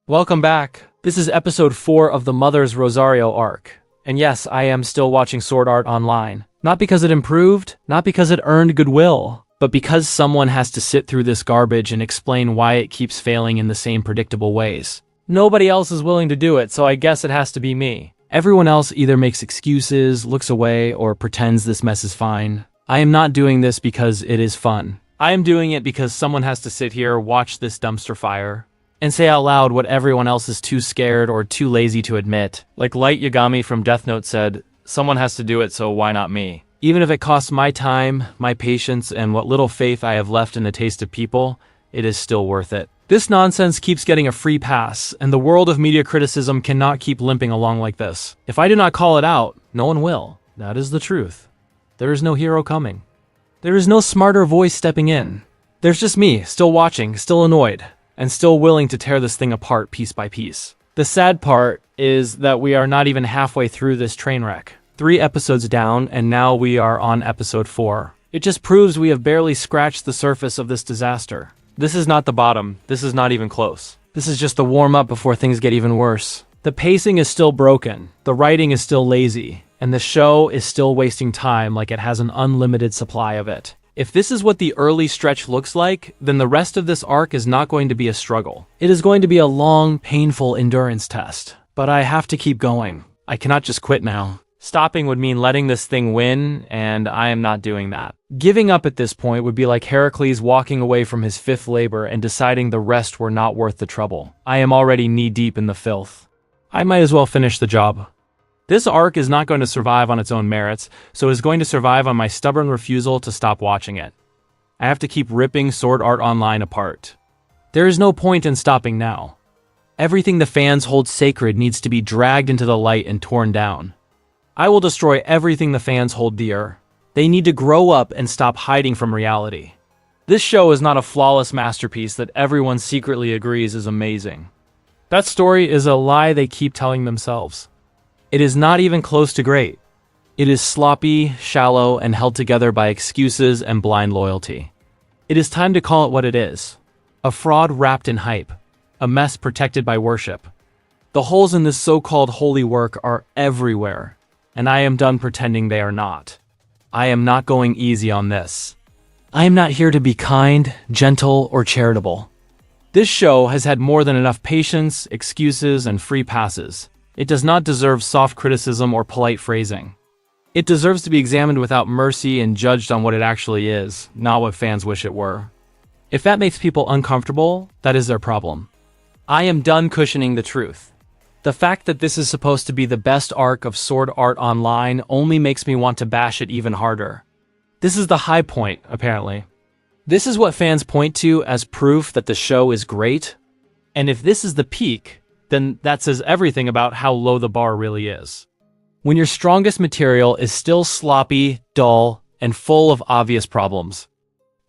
Welcome back. This is episode 4 of the Mother's Rosario arc. And yes, I am still watching Sword Art Online. Not because it improved, not because it earned goodwill, but because someone has to sit through this garbage and explain why it keeps failing in the same predictable ways. Nobody else is willing to do it, so I guess it has to be me. Everyone else either makes excuses, looks away, or pretends this mess is fine. I am not doing this because it is fun. I am doing it because someone has to sit here, watch this dumpster fire, and say out loud what everyone else is too scared or too lazy to admit. Like Light Yagami from Death Note said, someone has to do it, so why not me? Even if it costs my time, my patience, and what little faith I have left in the taste of people, it is still worth it. This nonsense keeps getting a free pass, and the world of media criticism cannot keep limping along like this. If I do not call it out, no one will. That is the truth. There is no hero coming. There is no smarter voice stepping in. There's just me, still watching, still annoyed, and still willing to tear this thing apart piece by piece. The sad part is that we are not even halfway through this train wreck. 3 episodes down, and now we are on episode 4. It just proves we have barely scratched the surface of this disaster. This is not the bottom. This is not even close. This is just the warm-up before things get even worse. The pacing is still broken, the writing is still lazy, and the show is still wasting time like it has an unlimited supply of it. If this is what the early stretch looks like, then the rest of this arc is not going to be a struggle. It is going to be a long, painful endurance test. But I have to keep going. I cannot just quit now. Stopping would mean letting this thing win, and I am not doing that. Giving up at this point would be like Heracles walking away from his 5th labor and deciding the rest were not worth the trouble. I am already knee-deep in the filth. I might as well finish the job. This arc is not going to survive on its own merits, so it is going to survive on my stubborn refusal to stop watching it. I have to keep ripping Sword Art Online apart. There is no point in stopping now. Everything the fans hold sacred needs to be dragged into the light and torn down. I will destroy everything the fans hold dear. They need to grow up and stop hiding from reality. This show is not a flawless masterpiece that everyone secretly agrees is amazing. That story is a lie they keep telling themselves. It is not even close to great. It is sloppy, shallow, and held together by excuses and blind loyalty. It is time to call it what it is. A fraud wrapped in hype. A mess protected by worship. The holes in this so-called holy work are everywhere, and I am done pretending they are not. I am not going easy on this. I am not here to be kind, gentle, or charitable. This show has had more than enough patience, excuses, and free passes. It does not deserve soft criticism or polite phrasing. It deserves to be examined without mercy and judged on what it actually is, not what fans wish it were. If that makes people uncomfortable, that is their problem. I am done cushioning the truth. The fact that this is supposed to be the best arc of Sword Art Online only makes me want to bash it even harder. This is the high point, apparently. This is what fans point to as proof that the show is great. And if this is the peak, then that says everything about how low the bar really is. When your strongest material is still sloppy, dull, and full of obvious problems,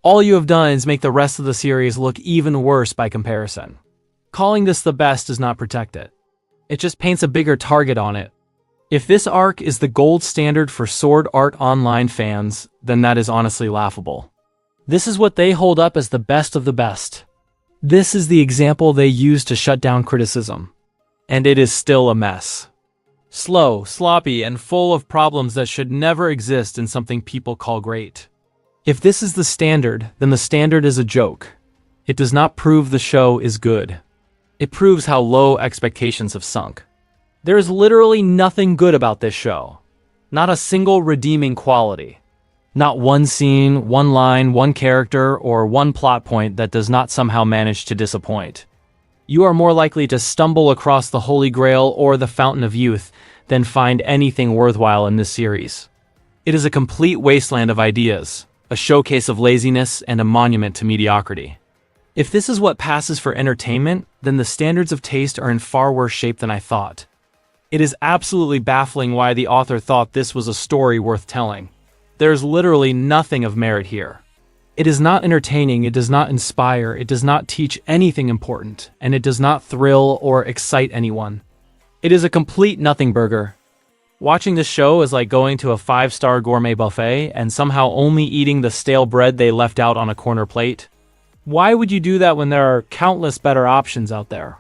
all you have done is make the rest of the series look even worse by comparison. Calling this the best does not protect it. It just paints a bigger target on it. If this arc is the gold standard for Sword Art Online fans, then that is honestly laughable. This is what they hold up as the best of the best. This is the example they use to shut down criticism. And it is still a mess. Slow, sloppy, and full of problems that should never exist in something people call great. If this is the standard, then the standard is a joke. It does not prove the show is good. It proves how low expectations have sunk. There is literally nothing good about this show. Not a single redeeming quality. Not one scene, one line, one character, or one plot point that does not somehow manage to disappoint. You are more likely to stumble across the Holy Grail or the Fountain of Youth than find anything worthwhile in this series. It is a complete wasteland of ideas, a showcase of laziness, and a monument to mediocrity. If this is what passes for entertainment, then the standards of taste are in far worse shape than I thought. It is absolutely baffling why the author thought this was a story worth telling. There's literally nothing of merit here. It is not entertaining, it does not inspire, it does not teach anything important, and it does not thrill or excite anyone. It is a complete nothing burger. Watching this show is like going to a 5-star gourmet buffet and somehow only eating the stale bread they left out on a corner plate. Why would you do that when there are countless better options out there?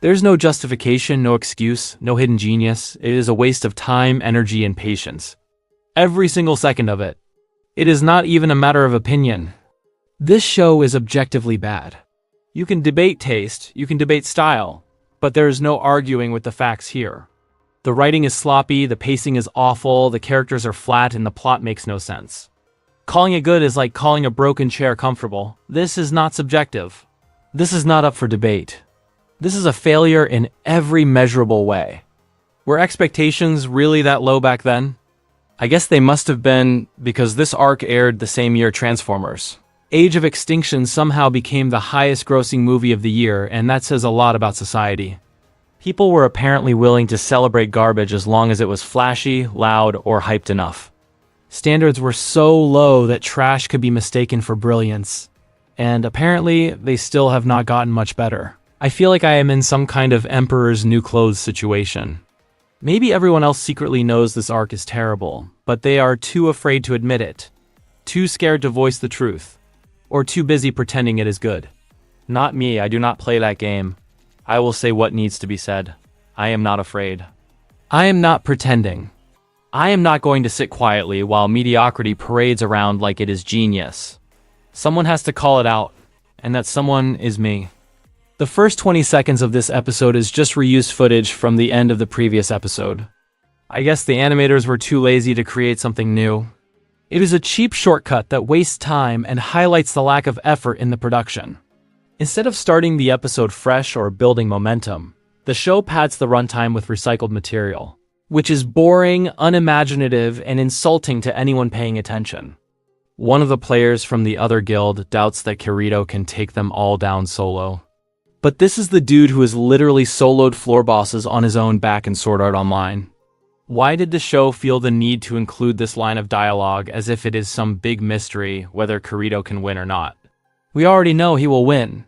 There's no justification, no excuse, no hidden genius. It is a waste of time, energy, and patience. Every single second of it. It is not even a matter of opinion. This show is objectively bad. You can debate taste, you can debate style, but there is no arguing with the facts here. The writing is sloppy, the pacing is awful, the characters are flat, and the plot makes no sense. Calling it good is like calling a broken chair comfortable. This is not subjective. This is not up for debate. This is a failure in every measurable way. Were expectations really that low back then? I guess they must have been, because this arc aired the same year Transformers. Age of Extinction somehow became the highest grossing movie of the year, and that says a lot about society. People were apparently willing to celebrate garbage as long as it was flashy, loud, or hyped enough. Standards were so low that trash could be mistaken for brilliance. And apparently, they still have not gotten much better. I feel like I am in some kind of Emperor's New Clothes situation. Maybe everyone else secretly knows this arc is terrible, but they are too afraid to admit it, too scared to voice the truth, or too busy pretending it is good. Not me, I do not play that game. I will say what needs to be said. I am not afraid. I am not pretending. I am not going to sit quietly while mediocrity parades around like it is genius. Someone has to call it out, and that someone is me. The first 20 seconds of this episode is just reused footage from the end of the previous episode. I guess the animators were too lazy to create something new. It is a cheap shortcut that wastes time and highlights the lack of effort in the production. Instead of starting the episode fresh or building momentum, the show pads the runtime with recycled material, which is boring, unimaginative, and insulting to anyone paying attention. One of the players from the other guild doubts that Kirito can take them all down solo. But this is the dude who has literally soloed floor bosses on his own back in Sword Art Online. Why did the show feel the need to include this line of dialogue as if it is some big mystery whether Kirito can win or not? We already know he will win.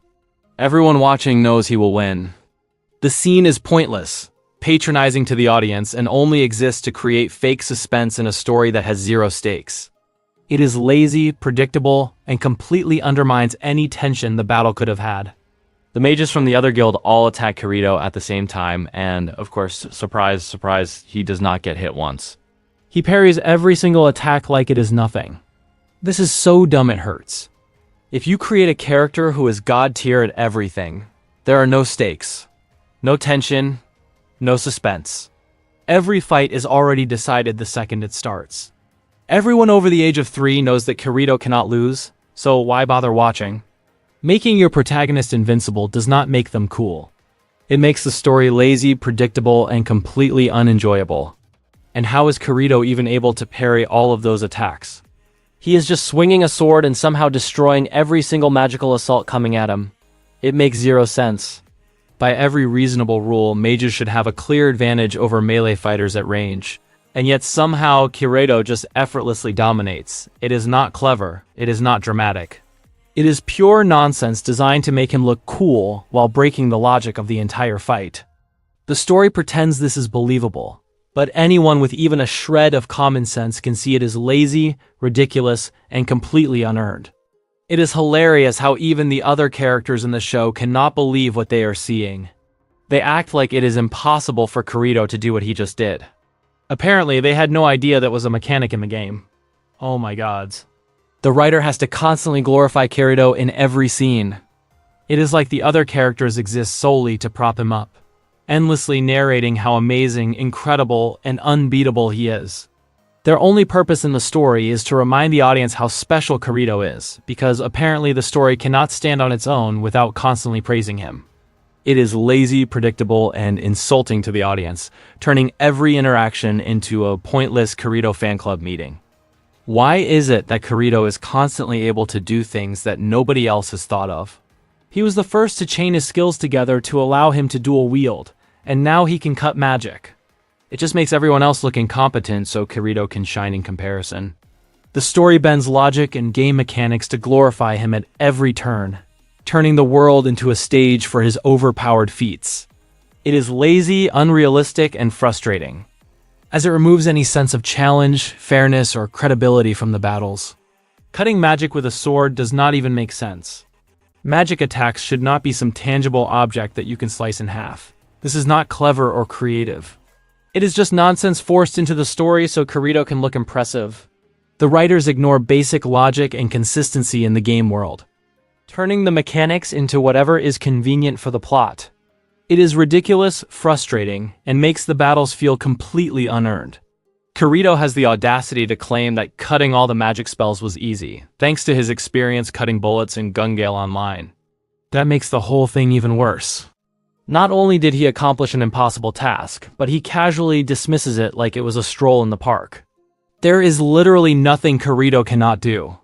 Everyone watching knows he will win. The scene is pointless, patronizing to the audience, and only exists to create fake suspense in a story that has zero stakes. It is lazy, predictable, and completely undermines any tension the battle could have had. The mages from the other guild all attack Kirito at the same time, and, of course, surprise, surprise, he does not get hit once. He parries every single attack like it is nothing. This is so dumb it hurts. If you create a character who is god tier at everything, there are no stakes, no tension, no suspense. Every fight is already decided the second it starts. Everyone over the age of 3 knows that Kirito cannot lose, so why bother watching? Making your protagonist invincible does not make them cool. It makes the story lazy, predictable, and completely unenjoyable. And how is Kirito even able to parry all of those attacks? He is just swinging a sword and somehow destroying every single magical assault coming at him. It makes zero sense. By every reasonable rule, mages should have a clear advantage over melee fighters at range. And yet somehow Kirito just effortlessly dominates. It is not clever. It is not dramatic. It is pure nonsense designed to make him look cool while breaking the logic of the entire fight. The story pretends this is believable, but anyone with even a shred of common sense can see it is lazy, ridiculous, and completely unearned. It is hilarious how even the other characters in the show cannot believe what they are seeing. They act like it is impossible for Kirito to do what he just did. Apparently, they had no idea that was a mechanic in the game. Oh my gods. The writer has to constantly glorify Kirito in every scene. It is like the other characters exist solely to prop him up, endlessly narrating how amazing, incredible, and unbeatable he is. Their only purpose in the story is to remind the audience how special Kirito is, because apparently the story cannot stand on its own without constantly praising him. It is lazy, predictable, and insulting to the audience, turning every interaction into a pointless Kirito fan club meeting. Why is it that Kirito is constantly able to do things that nobody else has thought of? He was the first to chain his skills together to allow him to dual wield, and now he can cut magic. It just makes everyone else look incompetent so Kirito can shine in comparison. The story bends logic and game mechanics to glorify him at every turn, turning the world into a stage for his overpowered feats. It is lazy, unrealistic, and frustrating, as it removes any sense of challenge, fairness, or credibility from the battles. Cutting magic with a sword does not even make sense. Magic attacks should not be some tangible object that you can slice in half. This is not clever or creative. It is just nonsense forced into the story so Kirito can look impressive. The writers ignore basic logic and consistency in the game world, turning the mechanics into whatever is convenient for the plot. It is ridiculous, frustrating, and makes the battles feel completely unearned. Kirito has the audacity to claim that cutting all the magic spells was easy, thanks to his experience cutting bullets in Gun Gale Online. That makes the whole thing even worse. Not only did he accomplish an impossible task, but he casually dismisses it like it was a stroll in the park. There is literally nothing Kirito cannot do.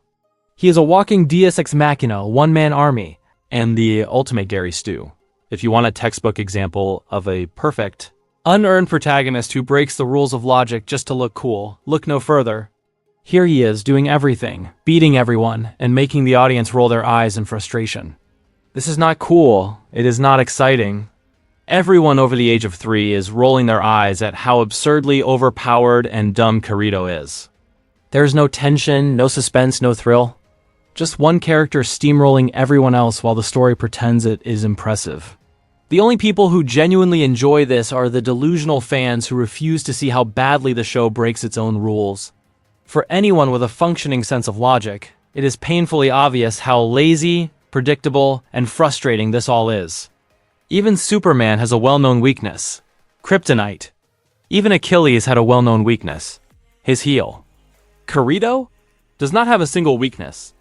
He is a walking deus ex machina, one-man army, and the ultimate Gary Stu. If you want a textbook example of a perfect, unearned protagonist who breaks the rules of logic just to look cool, look no further. Here he is, doing everything, beating everyone, and making the audience roll their eyes in frustration. This is not cool. It is not exciting. Everyone over the age of 3 is rolling their eyes at how absurdly overpowered and dumb Kirito is. There's no tension, no suspense, no thrill. Just one character steamrolling everyone else while the story pretends it is impressive. The only people who genuinely enjoy this are the delusional fans who refuse to see how badly the show breaks its own rules. For anyone with a functioning sense of logic, it is painfully obvious how lazy, predictable, and frustrating this all is. Even Superman has a well-known weakness: kryptonite. Even Achilles had a well-known weakness: his heel. Kirito does not have a single weakness.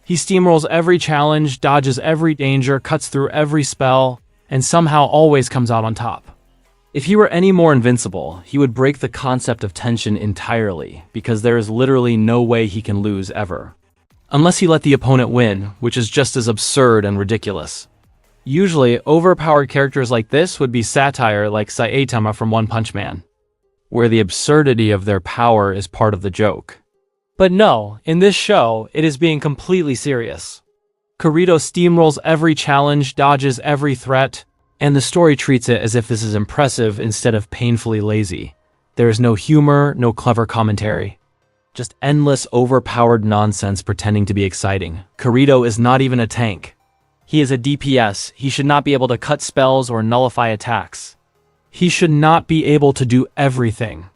He steamrolls every challenge, dodges every danger, cuts through every spell, and somehow always comes out on top. If he were any more invincible, he would break the concept of tension entirely, because there is literally no way he can lose ever. Unless he let the opponent win, which is just as absurd and ridiculous. Usually, overpowered characters like this would be satire like Saitama from One Punch Man, where the absurdity of their power is part of the joke. But no, in this show, it is being completely serious. Kirito steamrolls every challenge, dodges every threat, and the story treats it as if this is impressive instead of painfully lazy. There is no humor, no clever commentary. Just endless, overpowered nonsense pretending to be exciting. Kirito is not even a tank. He is a DPS. He should not be able to cut spells or nullify attacks. He should not be able to do everything.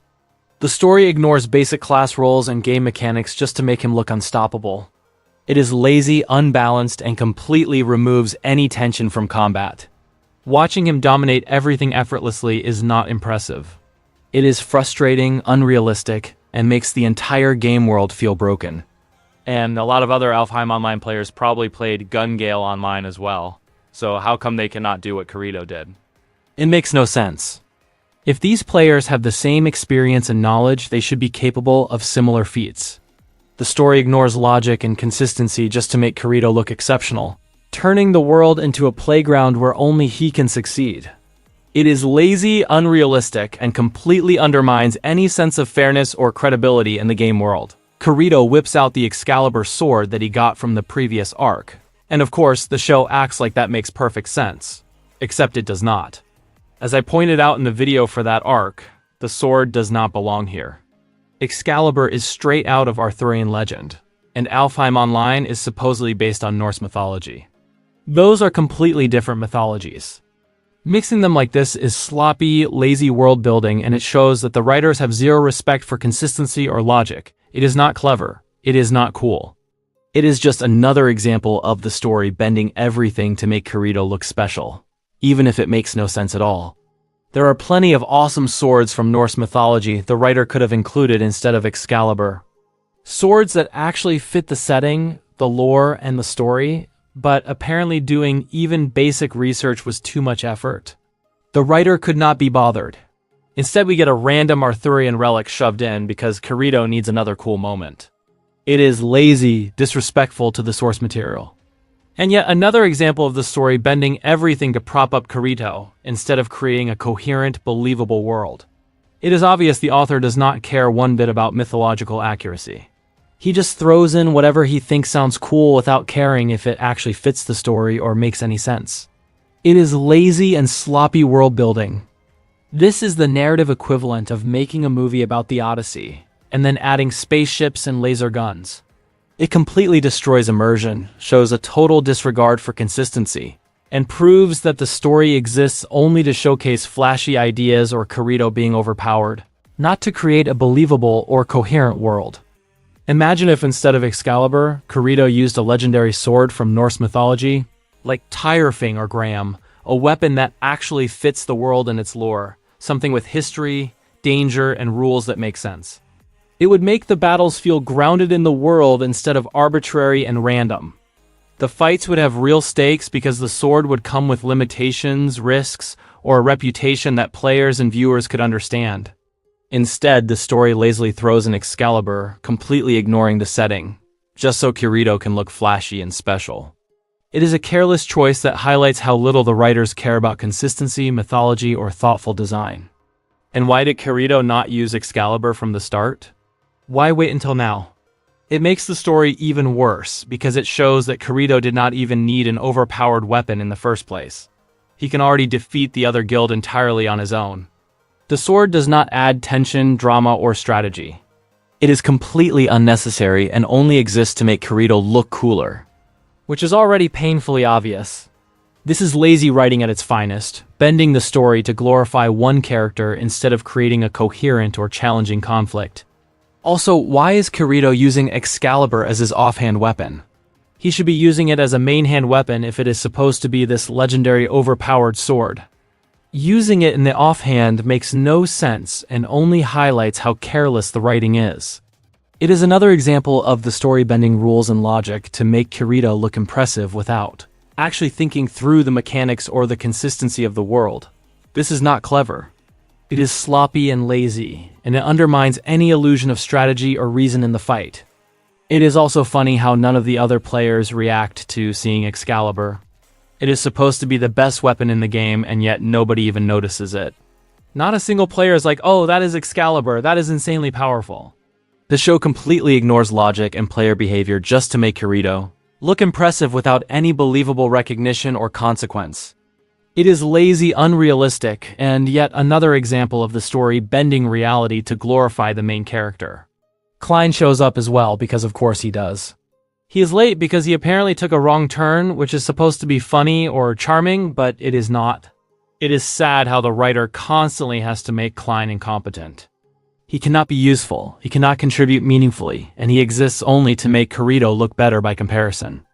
The story ignores basic class roles and game mechanics just to make him look unstoppable. It is lazy, unbalanced, and completely removes any tension from combat. Watching him dominate everything effortlessly is not impressive. It is frustrating, unrealistic, and makes the entire game world feel broken. And a lot of other Alfheim Online players probably played Gun Gale Online as well, so how come they cannot do what Kirito did? It makes no sense. If these players have the same experience and knowledge, they should be capable of similar feats. The story ignores logic and consistency just to make Kirito look exceptional, turning the world into a playground where only he can succeed. It is lazy, unrealistic, and completely undermines any sense of fairness or credibility in the game world. Kirito whips out the Excalibur sword that he got from the previous arc. And of course, the show acts like that makes perfect sense. Except it does not. As I pointed out in the video for that arc, the sword does not belong here. Excalibur is straight out of Arthurian legend, and Alfheim Online is supposedly based on Norse mythology. Those are completely different mythologies. Mixing them like this is sloppy, lazy world building, and it shows that the writers have zero respect for consistency or logic. It is not clever. It is not cool. It is just another example of the story bending everything to make Kirito look special, even if it makes no sense at all. There are plenty of awesome swords from Norse mythology the writer could have included instead of Excalibur. Swords that actually fit the setting, the lore, and the story, but apparently doing even basic research was too much effort. The writer could not be bothered. Instead, we get a random Arthurian relic shoved in because Kirito needs another cool moment. It is lazy, disrespectful to the source material. And yet another example of the story bending everything to prop up Kirito, instead of creating a coherent, believable world. It is obvious the author does not care one bit about mythological accuracy. He just throws in whatever he thinks sounds cool without caring if it actually fits the story or makes any sense. It is lazy and sloppy world building. This is the narrative equivalent of making a movie about the Odyssey, and then adding spaceships and laser guns. It completely destroys immersion, shows a total disregard for consistency, and proves that the story exists only to showcase flashy ideas or Kirito being overpowered, not to create a believable or coherent world. Imagine if instead of Excalibur, Kirito used a legendary sword from Norse mythology, like Tyrfing or Graham, a weapon that actually fits the world and its lore, something with history, danger, and rules that make sense. It would make the battles feel grounded in the world instead of arbitrary and random. The fights would have real stakes because the sword would come with limitations, risks, or a reputation that players and viewers could understand. Instead, the story lazily throws in Excalibur, completely ignoring the setting, just so Kirito can look flashy and special. It is a careless choice that highlights how little the writers care about consistency, mythology, or thoughtful design. And why did Kirito not use Excalibur from the start? Why wait until now? It makes the story even worse because it shows that Kirito did not even need an overpowered weapon in the first place. He can already defeat the other guild entirely on his own. The sword does not add tension, drama, or strategy. It is completely unnecessary and only exists to make Kirito look cooler, which is already painfully obvious. This is lazy writing at its finest, bending the story to glorify one character instead of creating a coherent or challenging conflict. Also, why is Kirito using Excalibur as his offhand weapon? He should be using it as a main hand weapon if it is supposed to be this legendary overpowered sword. Using it in the offhand makes no sense and only highlights how careless the writing is. It is another example of the story bending rules and logic to make Kirito look impressive without actually thinking through the mechanics or the consistency of the world. This is not clever. It is sloppy and lazy, and it undermines any illusion of strategy or reason in the fight. It is also funny how none of the other players react to seeing Excalibur. It is supposed to be the best weapon in the game, and yet nobody even notices it. Not a single player is like, oh, that is Excalibur, that is insanely powerful. The show completely ignores logic and player behavior just to make Kirito look impressive without any believable recognition or consequence. It is lazy, unrealistic, and yet another example of the story bending reality to glorify the main character. Klein shows up as well, because of course he does. He is late because he apparently took a wrong turn, which is supposed to be funny or charming, but it is not. It is sad how the writer constantly has to make Klein incompetent. He cannot be useful, he cannot contribute meaningfully, and he exists only to make Kirito look better by comparison.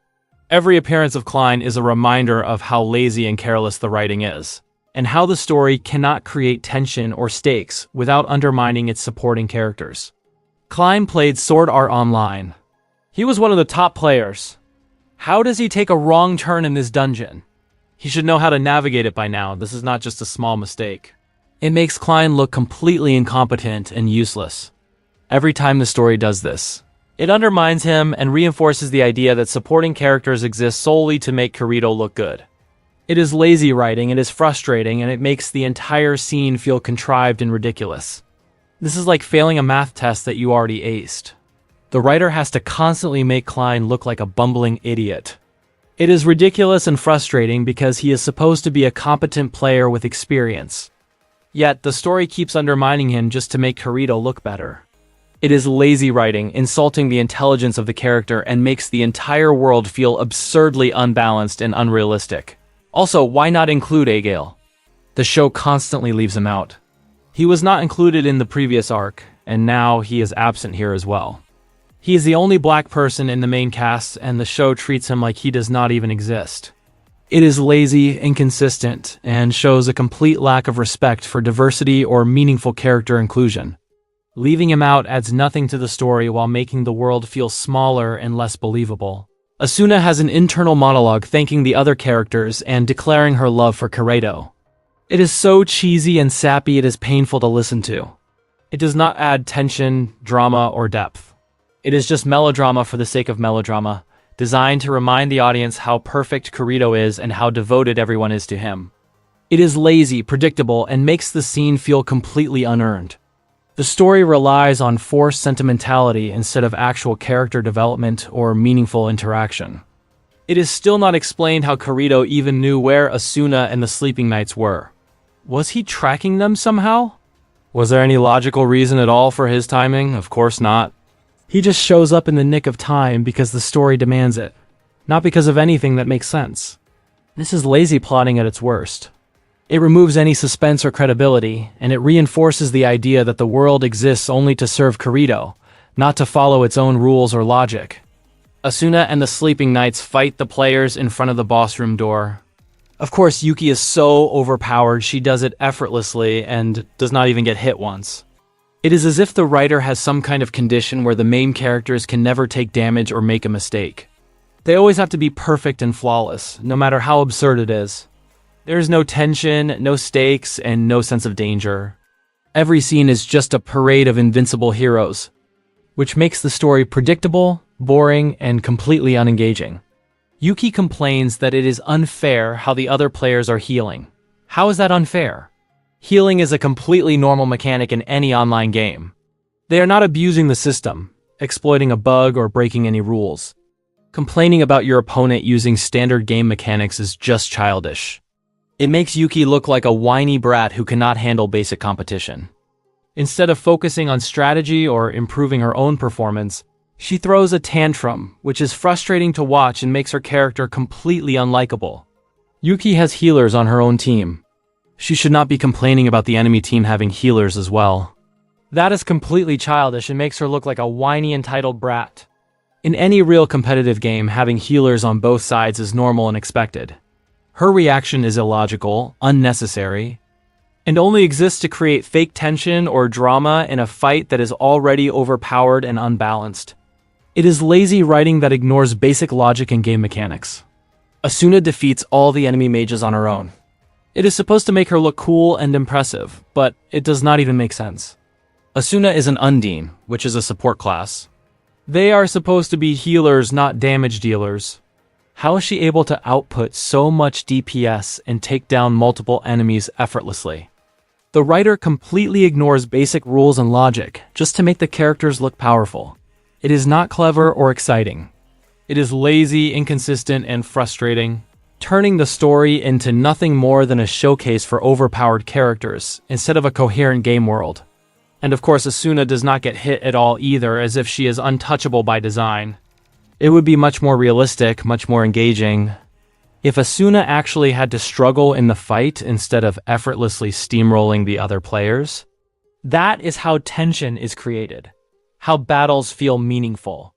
Every appearance of Klein is a reminder of how lazy and careless the writing is, and how the story cannot create tension or stakes without undermining its supporting characters. Klein played Sword Art Online. He was one of the top players. How does he take a wrong turn in this dungeon? He should know how to navigate it by now. This is not just a small mistake. It makes Klein look completely incompetent and useless. Every time the story does this, it undermines him and reinforces the idea that supporting characters exist solely to make Kirito look good. It is lazy writing, it is frustrating, and it makes the entire scene feel contrived and ridiculous. This is like failing a math test that you already aced. The writer has to constantly make Klein look like a bumbling idiot. It is ridiculous and frustrating because he is supposed to be a competent player with experience. Yet, the story keeps undermining him just to make Kirito look better. It is lazy writing, insulting the intelligence of the character, and makes the entire world feel absurdly unbalanced and unrealistic. Also, why not include Agale? The show constantly leaves him out. He was not included in the previous arc, and now he is absent here as well. He is the only black person in the main cast, and the show treats him like he does not even exist. It is lazy, inconsistent, and shows a complete lack of respect for diversity or meaningful character inclusion. Leaving him out adds nothing to the story while making the world feel smaller and less believable. Asuna has an internal monologue thanking the other characters and declaring her love for Kirito. It is so cheesy and sappy it is painful to listen to. It does not add tension, drama, or depth. It is just melodrama for the sake of melodrama, designed to remind the audience how perfect Kirito is and how devoted everyone is to him. It is lazy, predictable, and makes the scene feel completely unearned. The story relies on forced sentimentality instead of actual character development or meaningful interaction. It is still not explained how Kirito even knew where Asuna and the Sleeping Knights were. Was he tracking them somehow? Was there any logical reason at all for his timing? Of course not. He just shows up in the nick of time because the story demands it, not because of anything that makes sense. This is lazy plotting at its worst. It removes any suspense or credibility, and it reinforces the idea that the world exists only to serve Kirito, not to follow its own rules or logic. Asuna and the Sleeping Knights fight the players in front of the boss room door. Of course, Yuki is so overpowered she does it effortlessly and does not even get hit once. It is as if the writer has some kind of condition where the main characters can never take damage or make a mistake. They always have to be perfect and flawless, no matter how absurd it is. There is no tension, no stakes, and no sense of danger. Every scene is just a parade of invincible heroes, which makes the story predictable, boring, and completely unengaging. Yuki complains that it is unfair how the other players are healing. How is that unfair? Healing is a completely normal mechanic in any online game. They are not abusing the system, exploiting a bug, or breaking any rules. Complaining about your opponent using standard game mechanics is just childish. It makes Yuki look like a whiny brat who cannot handle basic competition. Instead of focusing on strategy or improving her own performance, she throws a tantrum, which is frustrating to watch and makes her character completely unlikable. Yuki has healers on her own team. She should not be complaining about the enemy team having healers as well. That is completely childish and makes her look like a whiny, entitled brat. In any real competitive game, having healers on both sides is normal and expected. Her reaction is illogical, unnecessary, and only exists to create fake tension or drama in a fight that is already overpowered and unbalanced. It is lazy writing that ignores basic logic and game mechanics. Asuna defeats all the enemy mages on her own. It is supposed to make her look cool and impressive, but it does not even make sense. Asuna is an Undine, which is a support class. They are supposed to be healers, not damage dealers. How is she able to output so much DPS and take down multiple enemies effortlessly? The writer completely ignores basic rules and logic just to make the characters look powerful. It is not clever or exciting. It is lazy, inconsistent, and frustrating, turning the story into nothing more than a showcase for overpowered characters instead of a coherent game world. And of course, Asuna does not get hit at all either, as if she is untouchable by design. It would be much more realistic, much more engaging, if Asuna actually had to struggle in the fight instead of effortlessly steamrolling the other players. That is how tension is created, how battles feel meaningful.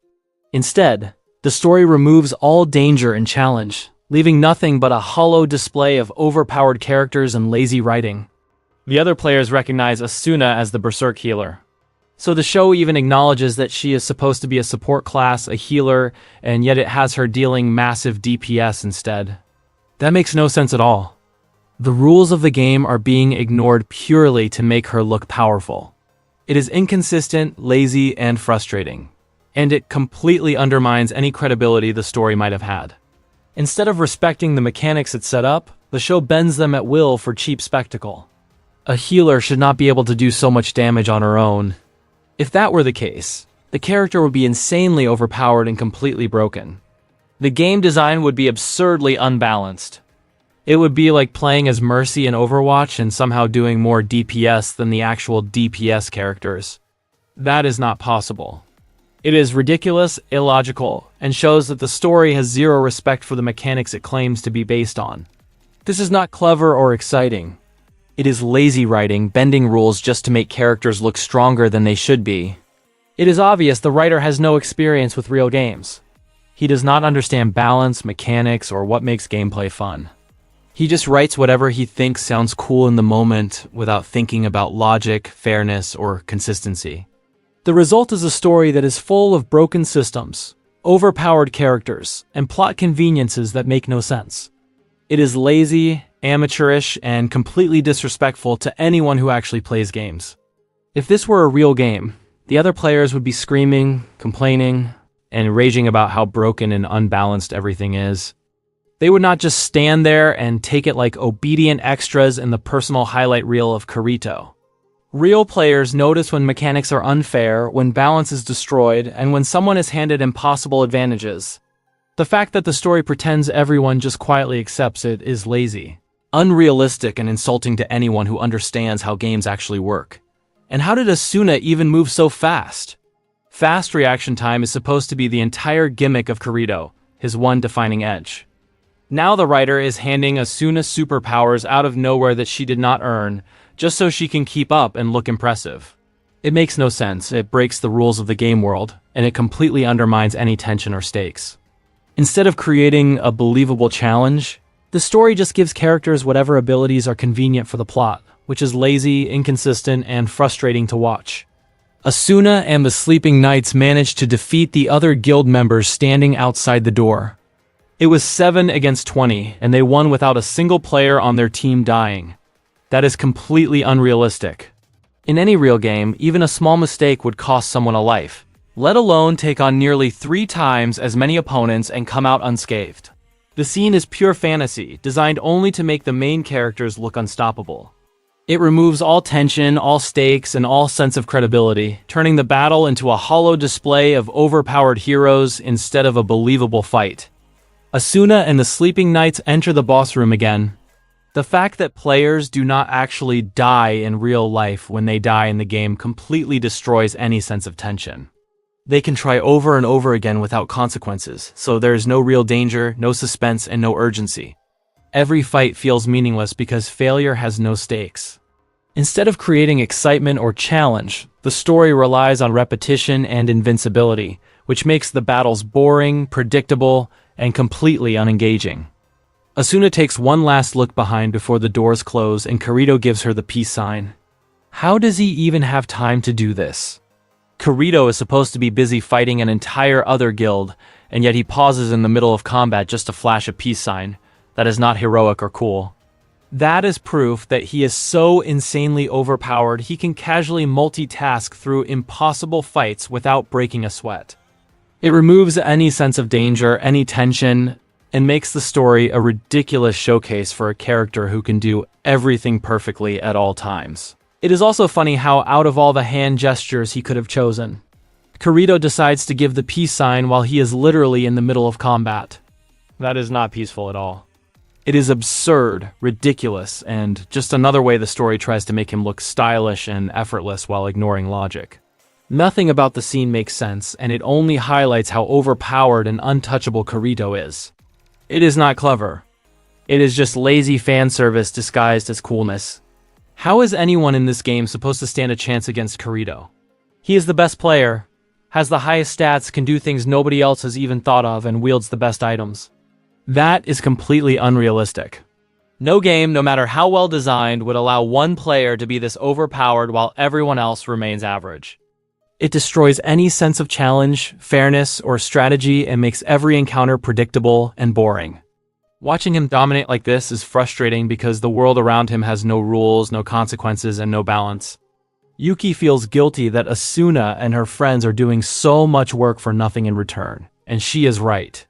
Instead, the story removes all danger and challenge, leaving nothing but a hollow display of overpowered characters and lazy writing. The other players recognize Asuna as the Berserk healer. So the show even acknowledges that she is supposed to be a support class, a healer, and yet it has her dealing massive DPS instead. That makes no sense at all. The rules of the game are being ignored purely to make her look powerful. It is inconsistent, lazy, and frustrating, and it completely undermines any credibility the story might have had. Instead of respecting the mechanics it set up, the show bends them at will for cheap spectacle. A healer should not be able to do so much damage on her own. If that were the case, the character would be insanely overpowered and completely broken. The game design would be absurdly unbalanced. It would be like playing as Mercy in Overwatch and somehow doing more DPS than the actual DPS characters. That is not possible. It is ridiculous, illogical, and shows that the story has zero respect for the mechanics it claims to be based on. This is not clever or exciting. It is lazy writing, bending rules just to make characters look stronger than they should be. It is obvious the writer has no experience with real games. He does not understand balance, mechanics, or what makes gameplay fun. He just writes whatever he thinks sounds cool in the moment without thinking about logic, fairness, or consistency. The result is a story that is full of broken systems, overpowered characters, and plot conveniences that make no sense. It is lazy, amateurish, and completely disrespectful to anyone who actually plays games. If this were a real game, the other players would be screaming, complaining, and raging about how broken and unbalanced everything is. They would not just stand there and take it like obedient extras in the personal highlight reel of Kirito. Real players notice when mechanics are unfair, when balance is destroyed, and when someone is handed impossible advantages. The fact that the story pretends everyone just quietly accepts it is lazy, unrealistic, and insulting to anyone who understands how games actually work. And how did Asuna even move so fast? Fast reaction time is supposed to be the entire gimmick of Kirito, his one defining edge. Now the writer is handing Asuna superpowers out of nowhere that she did not earn, just so she can keep up and look impressive. It makes no sense, it breaks the rules of the game world, and it completely undermines any tension or stakes. Instead of creating a believable challenge, the story just gives characters whatever abilities are convenient for the plot, which is lazy, inconsistent, and frustrating to watch. Asuna and the Sleeping Knights managed to defeat the other guild members standing outside the door. It was 7 against 20, and they won without a single player on their team dying. That is completely unrealistic. In any real game, even a small mistake would cost someone a life, let alone take on nearly 3 times as many opponents and come out unscathed. The scene is pure fantasy, designed only to make the main characters look unstoppable. It removes all tension, all stakes, and all sense of credibility, turning the battle into a hollow display of overpowered heroes instead of a believable fight. Asuna and the Sleeping Knights enter the boss room again. The fact that players do not actually die in real life when they die in the game completely destroys any sense of tension. They can try over and over again without consequences, so there is no real danger, no suspense, and no urgency. Every fight feels meaningless because failure has no stakes. Instead of creating excitement or challenge, the story relies on repetition and invincibility, which makes the battles boring, predictable, and completely unengaging. Asuna takes one last look behind before the doors close and Kirito gives her the peace sign. How does he even have time to do this? Kirito is supposed to be busy fighting an entire other guild, and yet he pauses in the middle of combat just to flash a peace sign. That is not heroic or cool. That is proof that he is so insanely overpowered he can casually multitask through impossible fights without breaking a sweat. It removes any sense of danger, any tension, and makes the story a ridiculous showcase for a character who can do everything perfectly at all times. It is also funny how out of all the hand gestures he could have chosen, Kirito decides to give the peace sign while he is literally in the middle of combat. That is not peaceful at all. It is absurd, ridiculous, and just another way the story tries to make him look stylish and effortless while ignoring logic. Nothing about the scene makes sense, and it only highlights how overpowered and untouchable Kirito is. It is not clever. It is just lazy fan service disguised as coolness. How is anyone in this game supposed to stand a chance against Kirito? He is the best player, has the highest stats, can do things nobody else has even thought of, and wields the best items. That is completely unrealistic. No game, no matter how well designed, would allow one player to be this overpowered while everyone else remains average. It destroys any sense of challenge, fairness, or strategy and makes every encounter predictable and boring. Watching him dominate like this is frustrating because the world around him has no rules, no consequences, and no balance. Yuki feels guilty that Asuna and her friends are doing so much work for nothing in return, and she is right.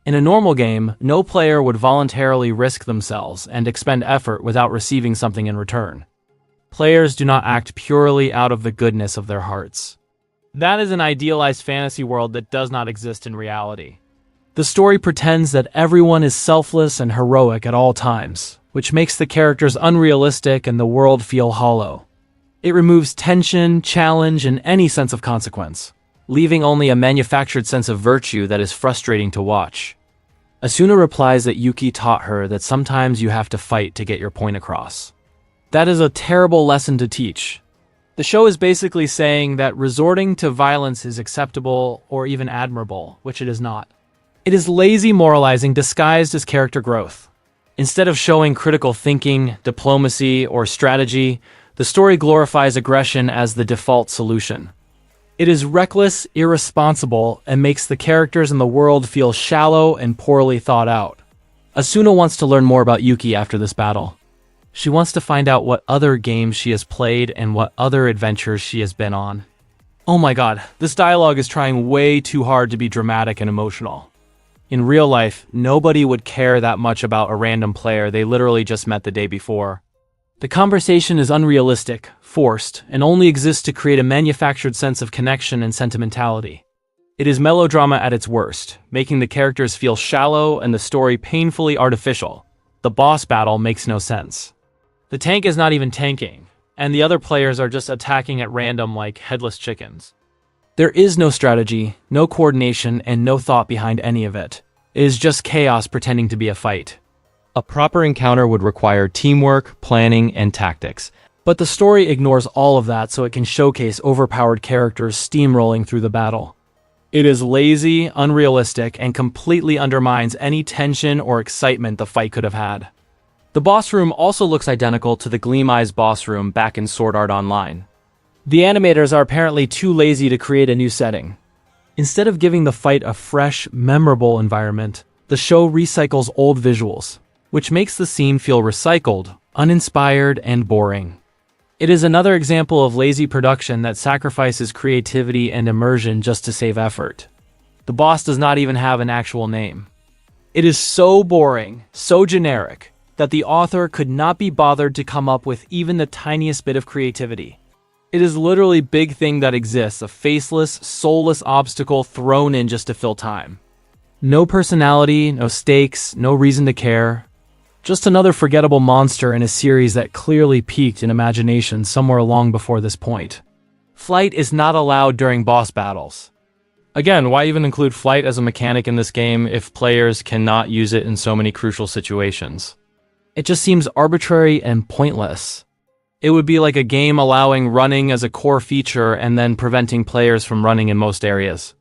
In a normal game, no player would voluntarily risk themselves and expend effort without receiving something in return. Players do not act purely out of the goodness of their hearts. That is an idealized fantasy world that does not exist in reality. The story pretends that everyone is selfless and heroic at all times, which makes the characters unrealistic and the world feel hollow. It removes tension, challenge, and any sense of consequence, leaving only a manufactured sense of virtue that is frustrating to watch. Asuna replies that Yuki taught her that sometimes you have to fight to get your point across. That is a terrible lesson to teach. The show is basically saying that resorting to violence is acceptable or even admirable, which it is not. It is lazy moralizing disguised as character growth. Instead of showing critical thinking, diplomacy, or strategy, the story glorifies aggression as the default solution. It is reckless, irresponsible, and makes the characters in the world feel shallow and poorly thought out. Asuna wants to learn more about Yuki after this battle. She wants to find out what other games she has played and what other adventures she has been on. Oh my god, this dialogue is trying way too hard to be dramatic and emotional. In real life, nobody would care that much about a random player they literally just met the day before. The conversation is unrealistic, forced, and only exists to create a manufactured sense of connection and sentimentality. It is melodrama at its worst, making the characters feel shallow and the story painfully artificial. The boss battle makes no sense. The tank is not even tanking, and the other players are just attacking at random like headless chickens. There is no strategy, no coordination, and no thought behind any of it. It is just chaos pretending to be a fight. A proper encounter would require teamwork, planning, and tactics. But the story ignores all of that so it can showcase overpowered characters steamrolling through the battle. It is lazy, unrealistic, and completely undermines any tension or excitement the fight could have had. The boss room also looks identical to the Gleam Eyes boss room back in Sword Art Online. The animators are apparently too lazy to create a new setting. Instead of giving the fight a fresh, memorable environment, the show recycles old visuals, which makes the scene feel recycled, uninspired, and boring. It is another example of lazy production that sacrifices creativity and immersion just to save effort. The boss does not even have an actual name. It is so boring, so generic, that the author could not be bothered to come up with even the tiniest bit of creativity. It is literally big thing that exists, a faceless, soulless obstacle thrown in just to fill time. No personality, no stakes, no reason to care. Just another forgettable monster in a series that clearly peaked in imagination somewhere long before this point. Flight is not allowed during boss battles. Again, why even include flight as a mechanic in this game if players cannot use it in so many crucial situations? It just seems arbitrary and pointless. It would be like a game allowing running as a core feature and then preventing players from running in most areas.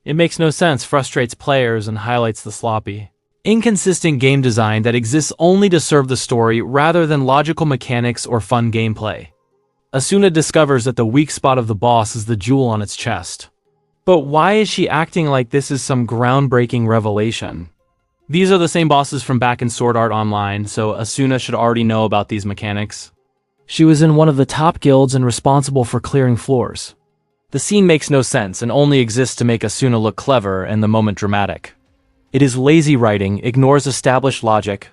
It makes no sense, frustrates players, and highlights the sloppy, inconsistent game design that exists only to serve the story rather than logical mechanics or fun gameplay. Asuna discovers that the weak spot of the boss is the jewel on its chest. But why is she acting like this is some groundbreaking revelation? These are the same bosses from back in Sword Art Online, so Asuna should already know about these mechanics. She was in one of the top guilds and responsible for clearing floors. The scene makes no sense and only exists to make Asuna look clever and the moment dramatic. It is lazy writing, ignores established logic,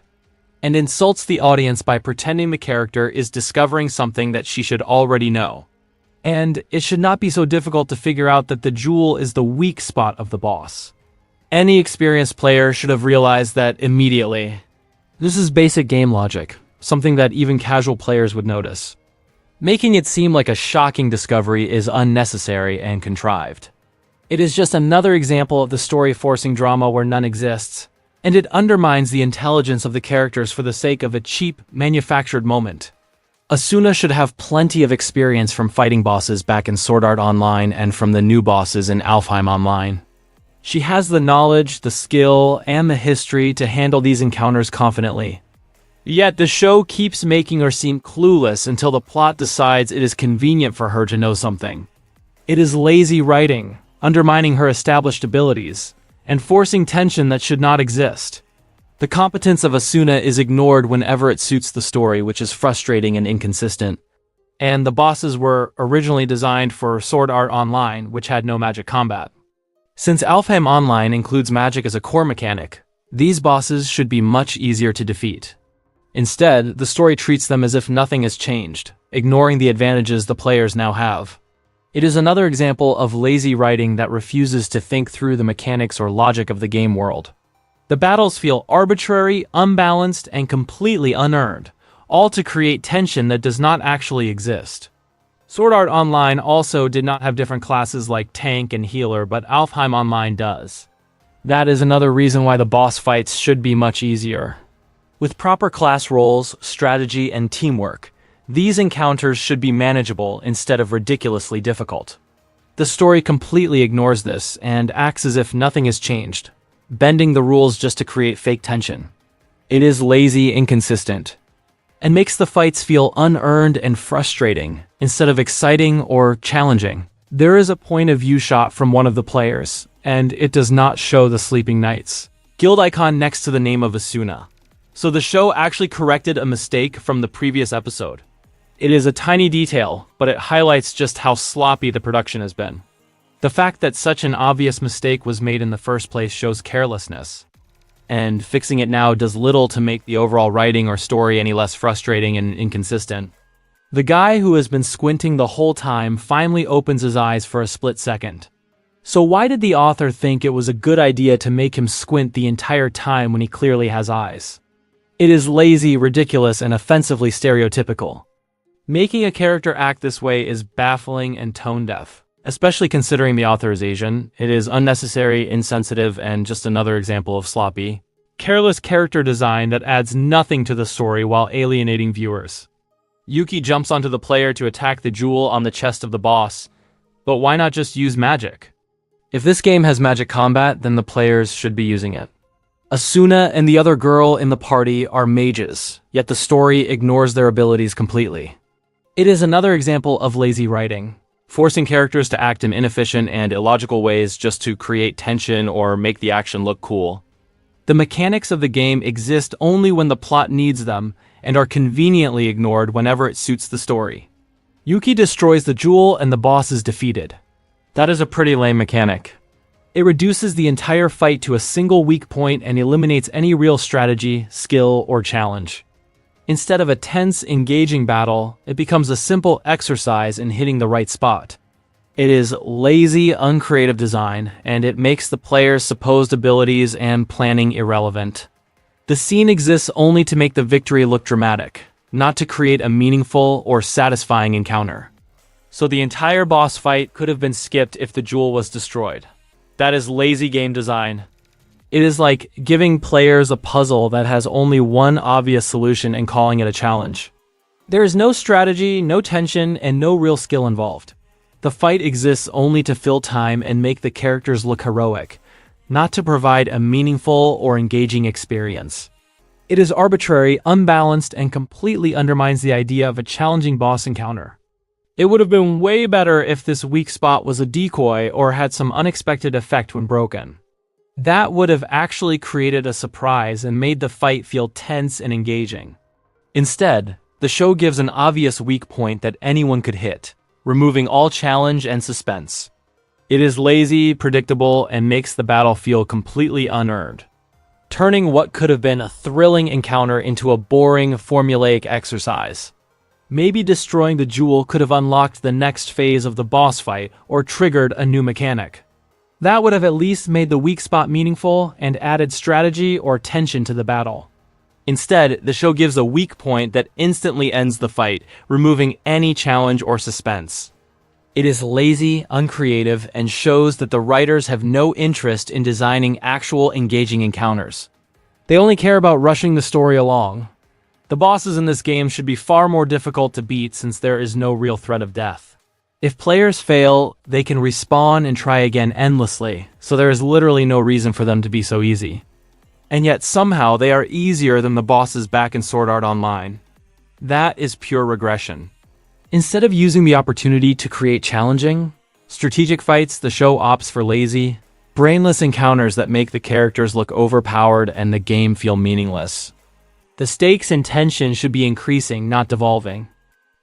and insults the audience by pretending the character is discovering something that she should already know. And it should not be so difficult to figure out that the jewel is the weak spot of the boss. Any experienced player should have realized that immediately. This is basic game logic, something that even casual players would notice. Making it seem like a shocking discovery is unnecessary and contrived. It is just another example of the story forcing drama where none exists, and it undermines the intelligence of the characters for the sake of a cheap, manufactured moment. Asuna should have plenty of experience from fighting bosses back in Sword Art Online and from the new bosses in Alfheim Online. She has the knowledge, the skill, and the history to handle these encounters confidently. Yet the show keeps making her seem clueless until the plot decides it is convenient for her to know something. It is lazy writing, undermining her established abilities, and forcing tension that should not exist. The competence of Asuna is ignored whenever it suits the story, which is frustrating and inconsistent. And the bosses were originally designed for Sword Art Online, which had no magic combat. Since Alfheim Online includes magic as a core mechanic, these bosses should be much easier to defeat. Instead, the story treats them as if nothing has changed, ignoring the advantages the players now have. It is another example of lazy writing that refuses to think through the mechanics or logic of the game world. The battles feel arbitrary, unbalanced, and completely unearned, all to create tension that does not actually exist. Sword Art Online also did not have different classes like tank and healer, but Alfheim Online does. That is another reason why the boss fights should be much easier. With proper class roles, strategy, and teamwork, these encounters should be manageable instead of ridiculously difficult. The story completely ignores this and acts as if nothing has changed, bending the rules just to create fake tension. It is lazy, inconsistent, and makes the fights feel unearned and frustrating instead of exciting or challenging. There is a point of view shot from one of the players, and it does not show the sleeping knights guild icon next to the name of Asuna. So the show actually corrected a mistake from the previous episode. It is a tiny detail, but it highlights just how sloppy the production has been. The fact that such an obvious mistake was made in the first place shows carelessness, and fixing it now does little to make the overall writing or story any less frustrating and inconsistent. The guy who has been squinting the whole time finally opens his eyes for a split second. So why did the author think it was a good idea to make him squint the entire time when he clearly has eyes? It is lazy, ridiculous, and offensively stereotypical. Making a character act this way is baffling and tone-deaf. Especially considering the author is Asian, it is unnecessary, insensitive, and just another example of sloppy, careless character design that adds nothing to the story while alienating viewers. Yuki jumps onto the player to attack the jewel on the chest of the boss, but why not just use magic? If this game has magic combat, then the players should be using it. Asuna and the other girl in the party are mages, yet the story ignores their abilities completely. It is another example of lazy writing, forcing characters to act in inefficient and illogical ways just to create tension or make the action look cool. The mechanics of the game exist only when the plot needs them and are conveniently ignored whenever it suits the story. Yuki destroys the jewel and the boss is defeated. That is a pretty lame mechanic. It reduces the entire fight to a single weak point and eliminates any real strategy, skill, or challenge. Instead of a tense, engaging battle, it becomes a simple exercise in hitting the right spot. It is lazy, uncreative design, and it makes the player's supposed abilities and planning irrelevant. The scene exists only to make the victory look dramatic, not to create a meaningful or satisfying encounter. So the entire boss fight could have been skipped if the jewel was destroyed. That is lazy game design. It is like giving players a puzzle that has only one obvious solution and calling it a challenge. There is no strategy, no tension, and no real skill involved. The fight exists only to fill time and make the characters look heroic, not to provide a meaningful or engaging experience. It is arbitrary, unbalanced, and completely undermines the idea of a challenging boss encounter. It would have been way better if this weak spot was a decoy or had some unexpected effect when broken. That would have actually created a surprise and made the fight feel tense and engaging. Instead, the show gives an obvious weak point that anyone could hit, removing all challenge and suspense. It is lazy, predictable, and makes the battle feel completely unearned, turning what could have been a thrilling encounter into a boring, formulaic exercise. Maybe destroying the jewel could have unlocked the next phase of the boss fight or triggered a new mechanic. That would have at least made the weak spot meaningful and added strategy or tension to the battle. Instead, the show gives a weak point that instantly ends the fight, removing any challenge or suspense. It is lazy, uncreative, and shows that the writers have no interest in designing actual engaging encounters. They only care about rushing the story along. The bosses in this game should be far more difficult to beat since there is no real threat of death. If players fail, they can respawn and try again endlessly, so there is literally no reason for them to be so easy. And yet somehow they are easier than the bosses back in Sword Art Online. That is pure regression. Instead of using the opportunity to create challenging, strategic fights, the show opts for lazy, brainless encounters that make the characters look overpowered and the game feel meaningless. The stakes and tension should be increasing, not devolving.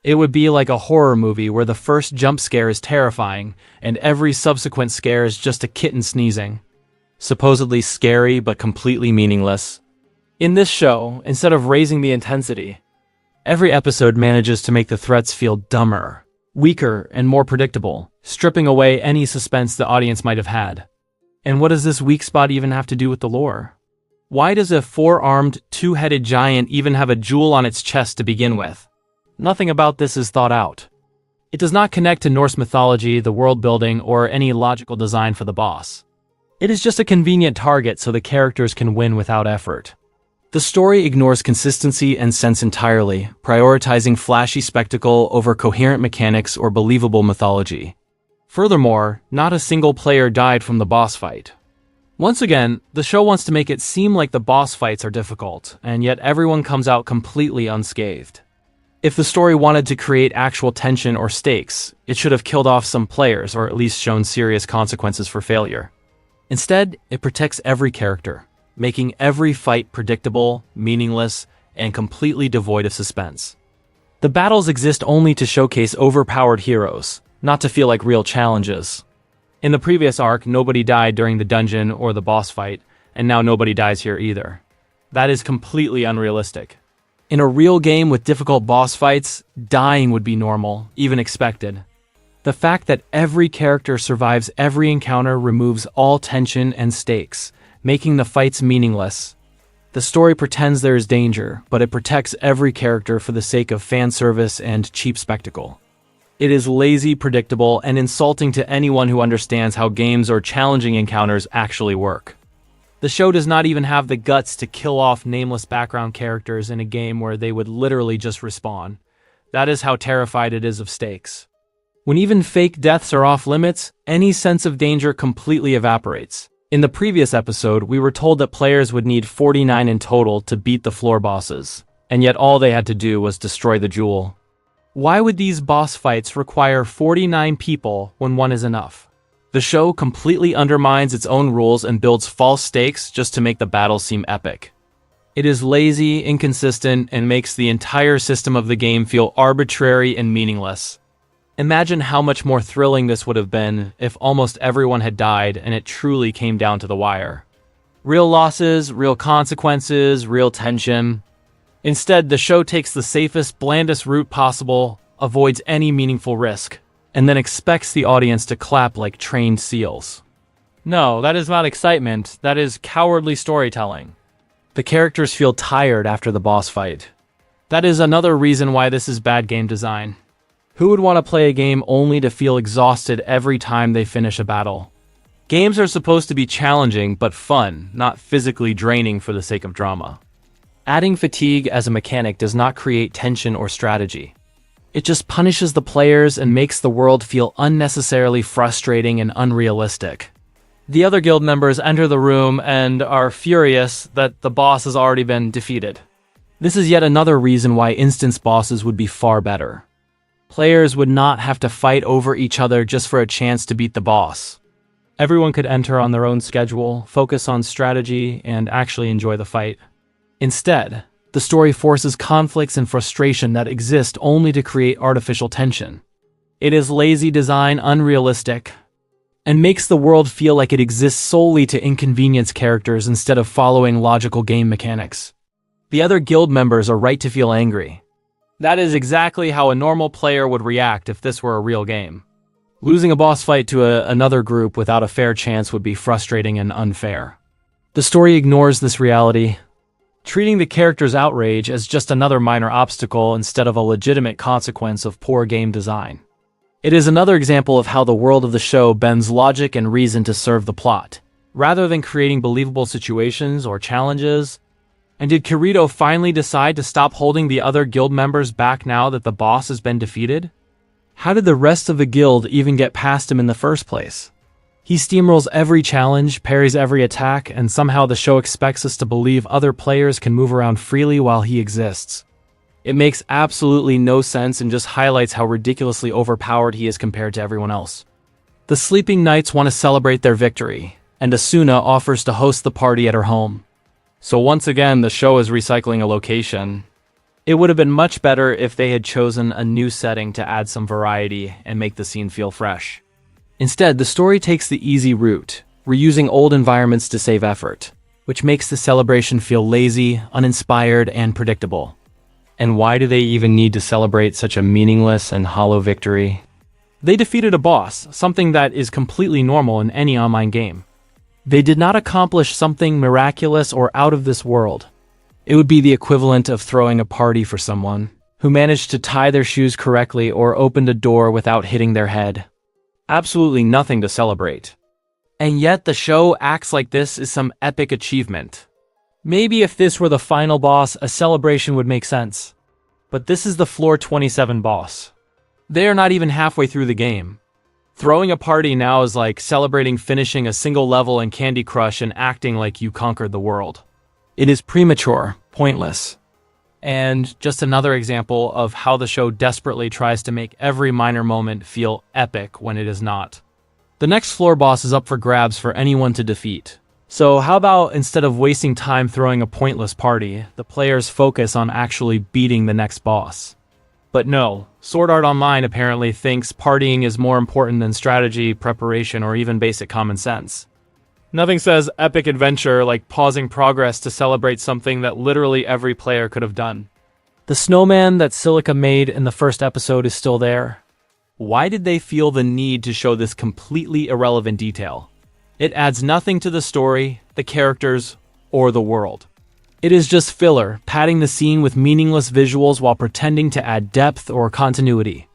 It would be like a horror movie where the first jump scare is terrifying, and every subsequent scare is just a kitten sneezing. Supposedly scary, but completely meaningless. In this show, instead of raising the intensity, every episode manages to make the threats feel dumber, weaker, and more predictable, stripping away any suspense the audience might have had. And what does this weak spot even have to do with the lore? Why does a four-armed, two-headed giant even have a jewel on its chest to begin with? Nothing about this is thought out. It does not connect to Norse mythology, the world building, or any logical design for the boss. It is just a convenient target so the characters can win without effort. The story ignores consistency and sense entirely, prioritizing flashy spectacle over coherent mechanics or believable mythology. Furthermore, not a single player died from the boss fight. Once again, the show wants to make it seem like the boss fights are difficult, and yet everyone comes out completely unscathed. If the story wanted to create actual tension or stakes, it should have killed off some players or at least shown serious consequences for failure. Instead, it protects every character, making every fight predictable, meaningless, and completely devoid of suspense. The battles exist only to showcase overpowered heroes, not to feel like real challenges. In the previous arc, nobody died during the dungeon or the boss fight, and now nobody dies here either. That is completely unrealistic. In a real game with difficult boss fights, dying would be normal, even expected. The fact that every character survives every encounter removes all tension and stakes, making the fights meaningless. The story pretends there is danger, but it protects every character for the sake of fan service and cheap spectacle. It is lazy, predictable, and insulting to anyone who understands how games or challenging encounters actually work. The show does not even have the guts to kill off nameless background characters in a game where they would literally just respawn. That is how terrified it is of stakes. When even fake deaths are off limits, any sense of danger completely evaporates. In the previous episode, we were told that players would need 49 in total to beat the floor bosses, and yet all they had to do was destroy the jewel. Why would these boss fights require 49 people when one is enough? The show completely undermines its own rules and builds false stakes just to make the battle seem epic. It is lazy, inconsistent, and makes the entire system of the game feel arbitrary and meaningless. Imagine how much more thrilling this would have been if almost everyone had died and it truly came down to the wire. Real losses, real consequences, real tension. Instead, the show takes the safest, blandest route possible, avoids any meaningful risk, and then expects the audience to clap like trained seals. No, that is not excitement, that is cowardly storytelling. The characters feel tired after the boss fight. That is another reason why this is bad game design. Who would want to play a game only to feel exhausted every time they finish a battle? Games are supposed to be challenging but fun, not physically draining for the sake of drama. Adding fatigue as a mechanic does not create tension or strategy. It just punishes the players and makes the world feel unnecessarily frustrating and unrealistic. The other guild members enter the room and are furious that the boss has already been defeated. This is yet another reason why instance bosses would be far better. Players would not have to fight over each other just for a chance to beat the boss. Everyone could enter on their own schedule, focus on strategy, and actually enjoy the fight. Instead, the story forces conflicts and frustration that exist only to create artificial tension. It is lazy design, unrealistic, and makes the world feel like it exists solely to inconvenience characters instead of following logical game mechanics. The other guild members are right to feel angry. That is exactly how a normal player would react if this were a real game. Losing a boss fight to another group without a fair chance would be frustrating and unfair. The story ignores this reality, treating the characters' outrage as just another minor obstacle instead of a legitimate consequence of poor game design. It is another example of how the world of the show bends logic and reason to serve the plot, rather than creating believable situations or challenges. And did Kirito finally decide to stop holding the other guild members back now that the boss has been defeated? How did the rest of the guild even get past him in the first place? He steamrolls every challenge, parries every attack, and somehow the show expects us to believe other players can move around freely while he exists. It makes absolutely no sense and just highlights how ridiculously overpowered he is compared to everyone else. The Sleeping Knights want to celebrate their victory, and Asuna offers to host the party at her home. So once again, the show is recycling a location. It would have been much better if they had chosen a new setting to add some variety and make the scene feel fresh. Instead, the story takes the easy route, reusing old environments to save effort, which makes the celebration feel lazy, uninspired, and predictable. And why do they even need to celebrate such a meaningless and hollow victory? They defeated a boss, something that is completely normal in any online game. They did not accomplish something miraculous or out of this world. It would be the equivalent of throwing a party for someone who managed to tie their shoes correctly or opened a door without hitting their head. Absolutely nothing to celebrate. And yet the show acts like this is some epic achievement. Maybe if this were the final boss, a celebration would make sense. But this is the Floor 27 boss. They are not even halfway through the game. Throwing a party now is like celebrating finishing a single level in Candy Crush and acting like you conquered the world. It is premature, pointless, and just another example of how the show desperately tries to make every minor moment feel epic when it is not. The next floor boss is up for grabs for anyone to defeat. So how about instead of wasting time throwing a pointless party, the players focus on actually beating the next boss? But no, Sword Art Online apparently thinks partying is more important than strategy, preparation, or even basic common sense. Nothing says epic adventure like pausing progress to celebrate something that literally every player could have done. The snowman that Silica made in the first episode is still there. Why did they feel the need to show this completely irrelevant detail? It adds nothing to the story, the characters, or the world. It is just filler, padding the scene with meaningless visuals while pretending to add depth or continuity.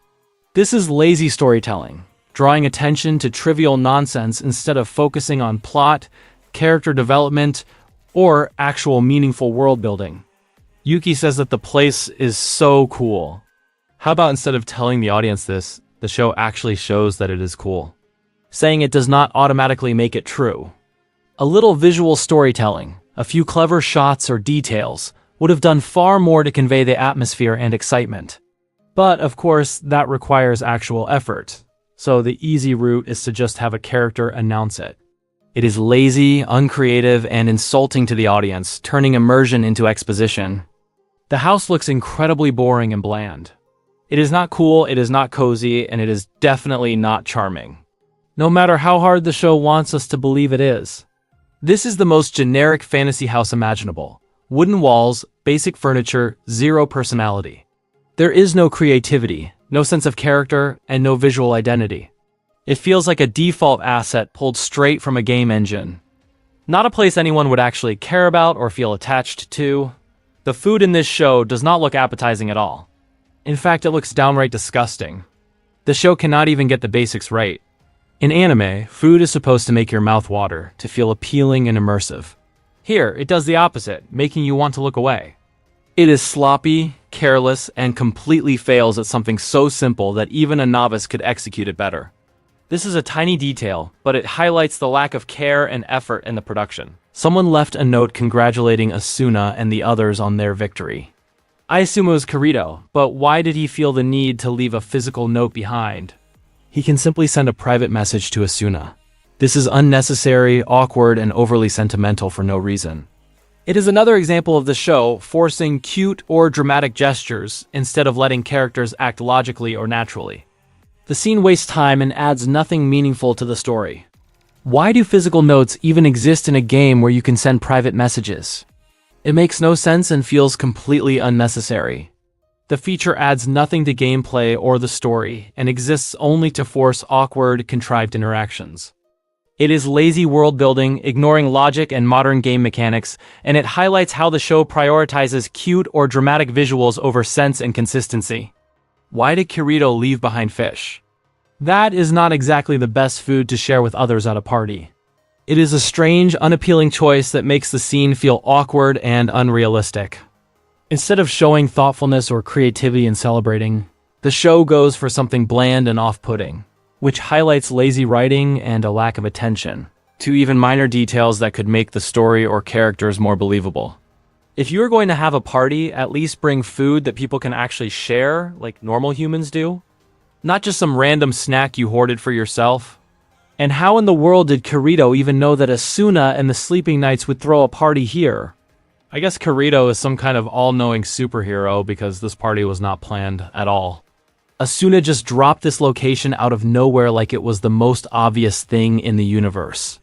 This is lazy storytelling, drawing attention to trivial nonsense instead of focusing on plot, character development, or actual meaningful world building. Yuki says that the place is so cool. How about instead of telling the audience this, the show actually shows that it is cool? Saying it does not automatically make it true. A little visual storytelling, a few clever shots or details, would have done far more to convey the atmosphere and excitement. But, of course, that requires actual effort, so the easy route is to just have a character announce it. It is lazy, uncreative, and insulting to the audience, turning immersion into exposition. The house looks incredibly boring and bland. It is not cool, it is not cozy, and it is definitely not charming. No matter how hard the show wants us to believe it is. This is the most generic fantasy house imaginable. Wooden walls, basic furniture, zero personality. There is no creativity, no sense of character, and no visual identity. It feels like a default asset pulled straight from a game engine. Not a place anyone would actually care about or feel attached to. The food in this show does not look appetizing at all. In fact, it looks downright disgusting. The show cannot even get the basics right. In anime, food is supposed to make your mouth water, to feel appealing and immersive. Here, it does the opposite, making you want to look away. It is sloppy, careless, and completely fails at something so simple that even a novice could execute it better. This is a tiny detail, but it highlights the lack of care and effort in the production. Someone left a note congratulating Asuna and the others on their victory. I assume it was Kirito, but why did he feel the need to leave a physical note behind? He can simply send a private message to Asuna. This is unnecessary, awkward, and overly sentimental for no reason. It is another example of the show forcing cute or dramatic gestures instead of letting characters act logically or naturally. The scene wastes time and adds nothing meaningful to the story. Why do physical notes even exist in a game where you can send private messages? It makes no sense and feels completely unnecessary. The feature adds nothing to gameplay or the story and exists only to force awkward, contrived interactions. It is lazy world building, ignoring logic and modern game mechanics, and it highlights how the show prioritizes cute or dramatic visuals over sense and consistency. Why did Kirito leave behind fish? That is not exactly the best food to share with others at a party. It is a strange, unappealing choice that makes the scene feel awkward and unrealistic. Instead of showing thoughtfulness or creativity and celebrating, the show goes for something bland and off-putting, which highlights lazy writing and a lack of attention to even minor details that could make the story or characters more believable. If you're going to have a party, at least bring food that people can actually share, like normal humans do. Not just some random snack you hoarded for yourself. And how in the world did Kirito even know that Asuna and the Sleeping Knights would throw a party here? I guess Kirito is some kind of all-knowing superhero because this party was not planned at all. Asuna just dropped this location out of nowhere like it was the most obvious thing in the universe.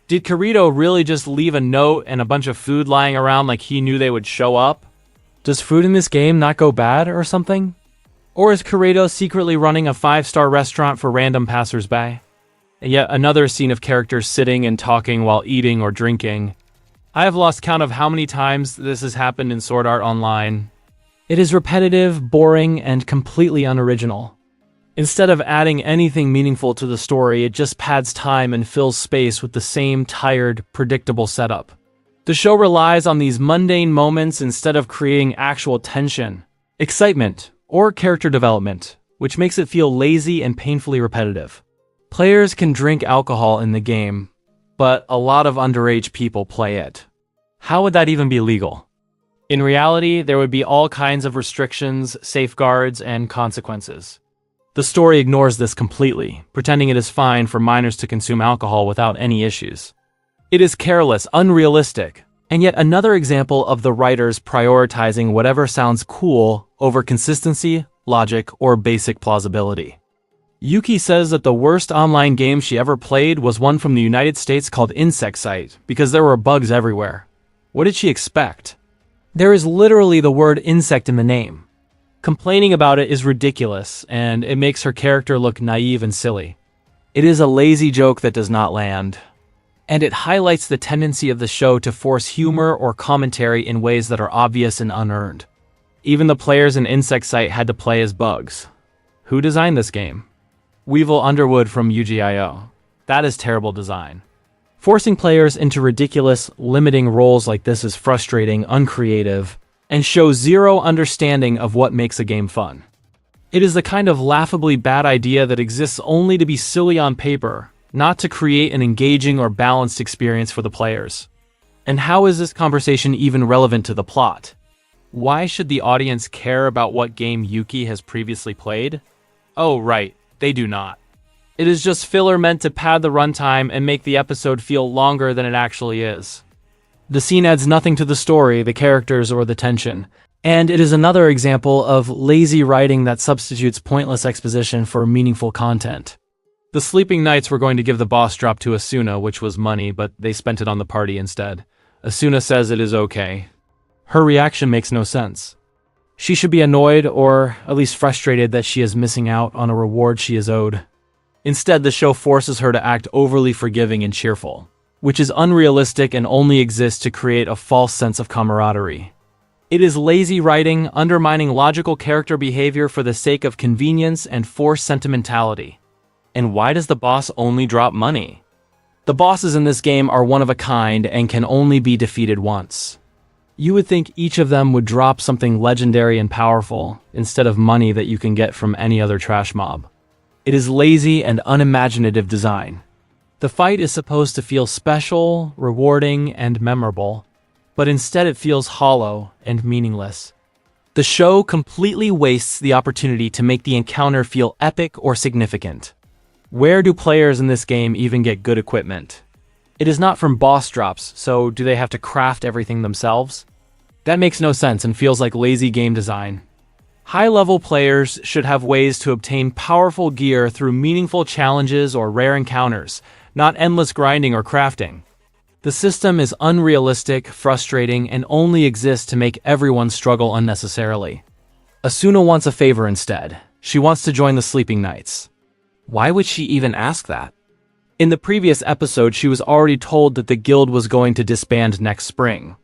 Did Kirito really just leave a note and a bunch of food lying around like he knew they would show up? Does food in this game not go bad or something? Or is Kirito secretly running a 5-star restaurant for random passersby? And yet another scene of characters sitting and talking while eating or drinking. I have lost count of how many times this has happened in Sword Art Online. It is repetitive, boring, and completely unoriginal. Instead of adding anything meaningful to the story, it just pads time and fills space with the same tired, predictable setup. The show relies on these mundane moments instead of creating actual tension, excitement, or character development, which makes it feel lazy and painfully repetitive. Players can drink alcohol in the game, but a lot of underage people play it. How would that even be legal? In reality, there would be all kinds of restrictions, safeguards, and consequences. The story ignores this completely, pretending it is fine for minors to consume alcohol without any issues. It is careless, unrealistic, and yet another example of the writers prioritizing whatever sounds cool over consistency, logic, or basic plausibility. Yuki says that the worst online game she ever played was one from the United States called Insect Site, because there were bugs everywhere. What did she expect? There is literally the word insect in the name. Complaining about it is ridiculous, and it makes her character look naive and silly. It is a lazy joke that does not land. And it highlights the tendency of the show to force humor or commentary in ways that are obvious and unearned. Even the players in Insect Site had to play as bugs. Who designed this game? Weevil Underwood from UGIO. That is terrible design. Forcing players into ridiculous, limiting roles like this is frustrating, uncreative, and shows zero understanding of what makes a game fun. It is the kind of laughably bad idea that exists only to be silly on paper, not to create an engaging or balanced experience for the players. And how is this conversation even relevant to the plot? Why should the audience care about what game Yuki has previously played? Oh, right, they do not. It is just filler meant to pad the runtime and make the episode feel longer than it actually is. The scene adds nothing to the story, the characters, or the tension. And it is another example of lazy writing that substitutes pointless exposition for meaningful content. The Sleeping Knights were going to give the boss drop to Asuna, which was money, but they spent it on the party instead. Asuna says it is okay. Her reaction makes no sense. She should be annoyed, or at least frustrated, that she is missing out on a reward she is owed. Instead, the show forces her to act overly forgiving and cheerful, which is unrealistic and only exists to create a false sense of camaraderie. It is lazy writing, undermining logical character behavior for the sake of convenience and forced sentimentality. And why does the boss only drop money? The bosses in this game are one of a kind and can only be defeated once. You would think each of them would drop something legendary and powerful, instead of money that you can get from any other trash mob. It is lazy and unimaginative design. The fight is supposed to feel special, rewarding, and memorable, but instead it feels hollow and meaningless. The show completely wastes the opportunity to make the encounter feel epic or significant. Where do players in this game even get good equipment? It is not from boss drops, so do they have to craft everything themselves? That makes no sense and feels like lazy game design. High-level players should have ways to obtain powerful gear through meaningful challenges or rare encounters, not endless grinding or crafting. The system is unrealistic, frustrating, and only exists to make everyone struggle unnecessarily. Asuna wants a favor instead. She wants to join the Sleeping Knights. Why would she even ask that? In the previous episode, she was already told that the guild was going to disband next spring.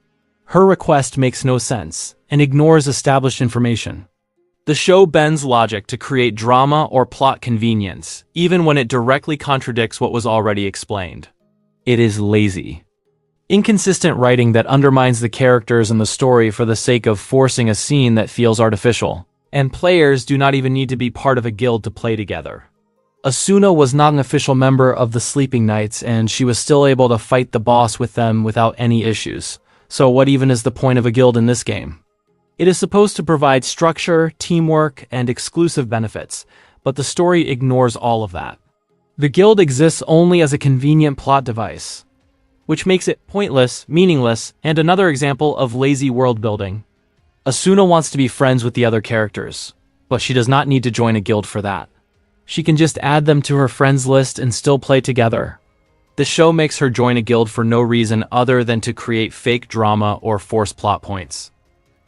Her request makes no sense and ignores established information. The show bends logic to create drama or plot convenience, even when it directly contradicts what was already explained. It is lazy. Inconsistent writing that undermines the characters and the story for the sake of forcing a scene that feels artificial. And players do not even need to be part of a guild to play together. Asuna was not an official member of the Sleeping Knights, and she was still able to fight the boss with them without any issues. So what even is the point of a guild in this game? It is supposed to provide structure, teamwork, and exclusive benefits, but the story ignores all of that. The guild exists only as a convenient plot device, which makes it pointless, meaningless, and another example of lazy world building. Asuna wants to be friends with the other characters, but she does not need to join a guild for that. She can just add them to her friends list and still play together. The show makes her join a guild for no reason other than to create fake drama or force plot points.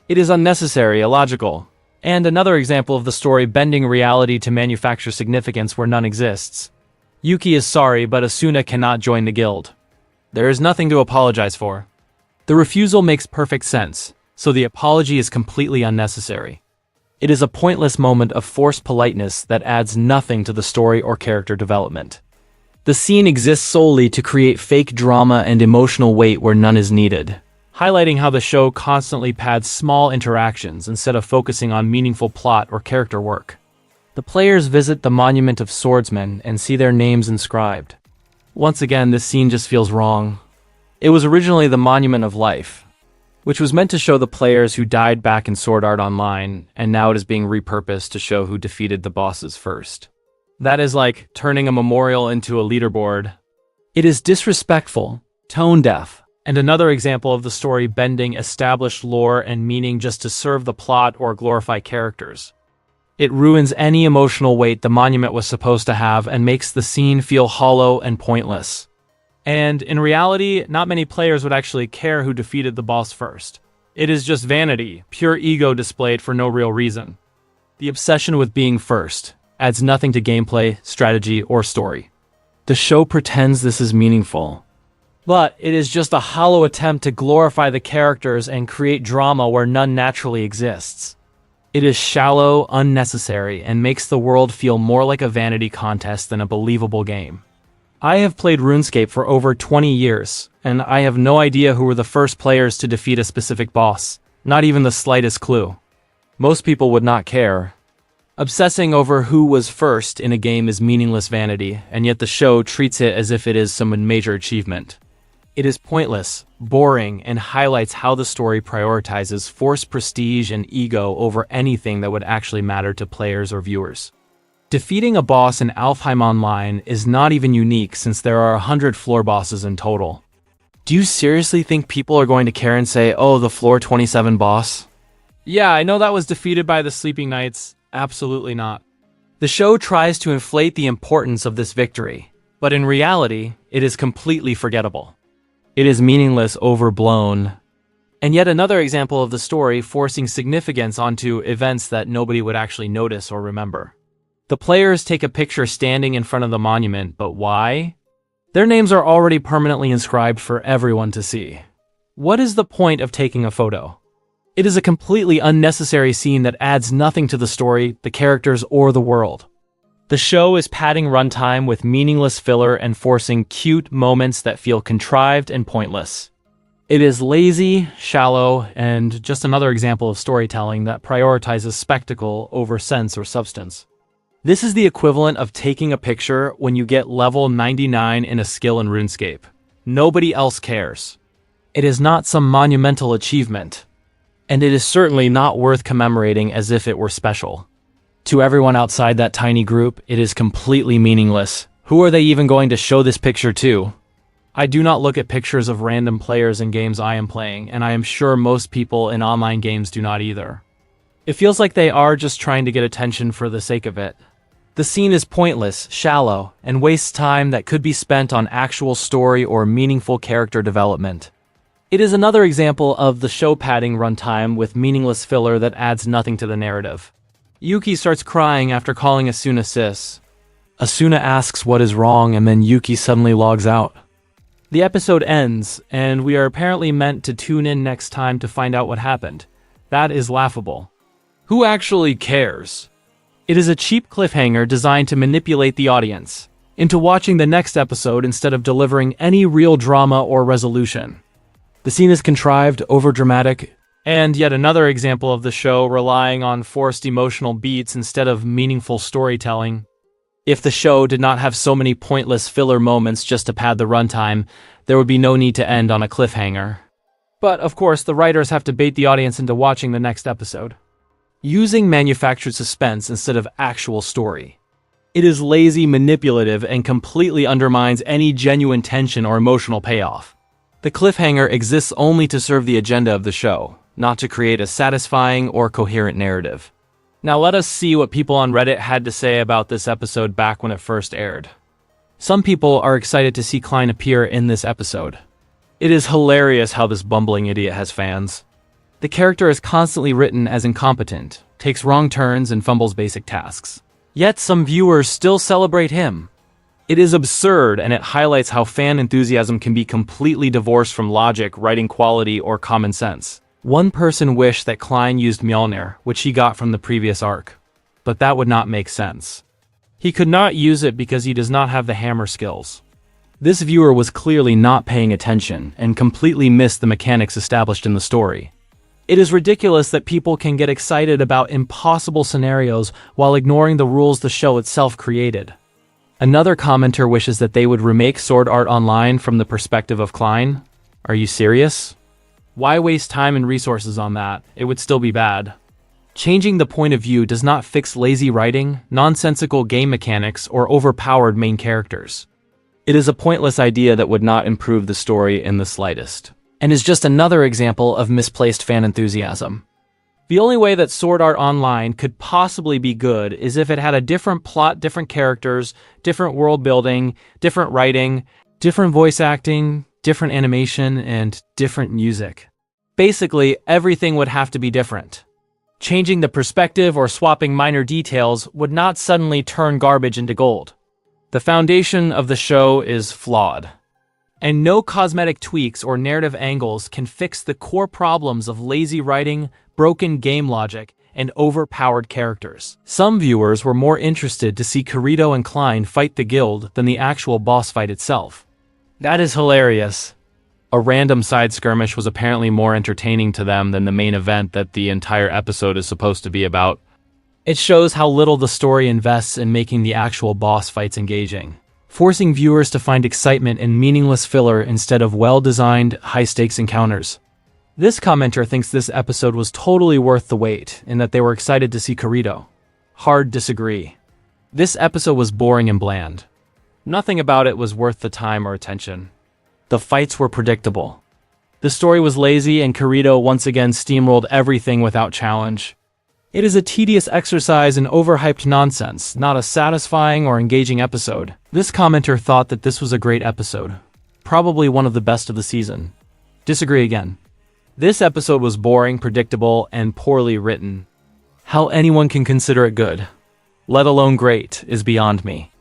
It is unnecessary, illogical, and another example of the story bending reality to manufacture significance where none exists. Yuki is sorry, but Asuna cannot join the guild. There is nothing to apologize for. The refusal makes perfect sense, so the apology is completely unnecessary. It is a pointless moment of forced politeness that adds nothing to the story or character development. The scene exists solely to create fake drama and emotional weight where none is needed, highlighting how the show constantly pads small interactions instead of focusing on meaningful plot or character work. The players visit the Monument of Swordsmen and see their names inscribed. Once again, this scene just feels wrong. It was originally the Monument of Life, which was meant to show the players who died back in Sword Art Online, and now it is being repurposed to show who defeated the bosses first. That is like turning a memorial into a leaderboard. It is disrespectful, tone-deaf, and another example of the story bending established lore and meaning just to serve the plot or glorify characters. It ruins any emotional weight the monument was supposed to have and makes the scene feel hollow and pointless. And in reality, not many players would actually care who defeated the boss first. It is just vanity, pure ego displayed for no real reason. The obsession with being first adds nothing to gameplay, strategy, or story. The show pretends this is meaningful, but it is just a hollow attempt to glorify the characters and create drama where none naturally exists. It is shallow, unnecessary, and makes the world feel more like a vanity contest than a believable game. I have played RuneScape for over 20 years, and I have no idea who were the first players to defeat a specific boss, not even the slightest clue. Most people would not care. Obsessing over who was first in a game is meaningless vanity, and yet the show treats it as if it is some major achievement. It is pointless, boring, and highlights how the story prioritizes forced prestige and ego over anything that would actually matter to players or viewers. Defeating a boss in Alfheim Online is not even unique since there are 100 floor bosses in total. Do you seriously think people are going to care and say, oh, the floor 27 boss? Yeah, I know that was defeated by the Sleeping Knights. Absolutely not. The show tries to inflate the importance of this victory, but in reality, it is completely forgettable. It is meaningless, overblown, and yet another example of the story forcing significance onto events that nobody would actually notice or remember. The players take a picture standing in front of the monument, but why? Their names are already permanently inscribed for everyone to see. What is the point of taking a photo? It is a completely unnecessary scene that adds nothing to the story, the characters, or the world. The show is padding runtime with meaningless filler and forcing cute moments that feel contrived and pointless. It is lazy, shallow, and just another example of storytelling that prioritizes spectacle over sense or substance. This is the equivalent of taking a picture when you get level 99 in a skill in RuneScape. Nobody else cares. It is not some monumental achievement, and it is certainly not worth commemorating as if it were special. To everyone outside that tiny group, it is completely meaningless. Who are they even going to show this picture to? I do not look at pictures of random players in games I am playing, and I am sure most people in online games do not either. It feels like they are just trying to get attention for the sake of it. The scene is pointless, shallow, and wastes time that could be spent on actual story or meaningful character development. It is another example of the show padding runtime with meaningless filler that adds nothing to the narrative. Yuki starts crying after calling Asuna sis. Asuna asks what is wrong, and then Yuki suddenly logs out. The episode ends, and we are apparently meant to tune in next time to find out what happened. That is laughable. Who actually cares? It is a cheap cliffhanger designed to manipulate the audience into watching the next episode instead of delivering any real drama or resolution. The scene is contrived, overdramatic, and yet another example of the show relying on forced emotional beats instead of meaningful storytelling. If the show did not have so many pointless filler moments just to pad the runtime, there would be no need to end on a cliffhanger. But, of course, the writers have to bait the audience into watching the next episode, using manufactured suspense instead of actual story. It is lazy, manipulative, and completely undermines any genuine tension or emotional payoff. The cliffhanger exists only to serve the agenda of the show, not to create a satisfying or coherent narrative. Now let us see what people on Reddit had to say about this episode back when it first aired. Some people are excited to see Klein appear in this episode. It is hilarious how this bumbling idiot has fans. The character is constantly written as incompetent, takes wrong turns, and fumbles basic tasks. Yet some viewers still celebrate him. It is absurd, and it highlights how fan enthusiasm can be completely divorced from logic, writing quality, or common sense. One person wished that Klein used Mjolnir, which he got from the previous arc. But that would not make sense. He could not use it because he does not have the hammer skills. This viewer was clearly not paying attention, and completely missed the mechanics established in the story. It is ridiculous that people can get excited about impossible scenarios while ignoring the rules the show itself created. Another commenter wishes that they would remake Sword Art Online from the perspective of Klein. Are you serious? Why waste time and resources on that? It would still be bad. Changing the point of view does not fix lazy writing, nonsensical game mechanics, or overpowered main characters. It is a pointless idea that would not improve the story in the slightest, and is just another example of misplaced fan enthusiasm. The only way that Sword Art Online could possibly be good is if it had a different plot, different characters, different world building, different writing, different voice acting, different animation, and different music. Basically, everything would have to be different. Changing the perspective or swapping minor details would not suddenly turn garbage into gold. The foundation of the show is flawed, and no cosmetic tweaks or narrative angles can fix the core problems of lazy writing, broken game logic, and overpowered characters. Some viewers were more interested to see Kirito and Klein fight the guild than the actual boss fight itself. That is hilarious. A random side skirmish was apparently more entertaining to them than the main event that the entire episode is supposed to be about. It shows how little the story invests in making the actual boss fights engaging, forcing viewers to find excitement in meaningless filler instead of well-designed, high-stakes encounters. This commenter thinks this episode was totally worth the wait, and that they were excited to see Kirito. Hard disagree. This episode was boring and bland. Nothing about it was worth the time or attention. The fights were predictable. The story was lazy, and Kirito once again steamrolled everything without challenge. It is a tedious exercise in overhyped nonsense, not a satisfying or engaging episode. This commenter thought that this was a great episode. Probably one of the best of the season. Disagree again. This episode was boring, predictable, and poorly written. How anyone can consider it good, let alone great, is beyond me.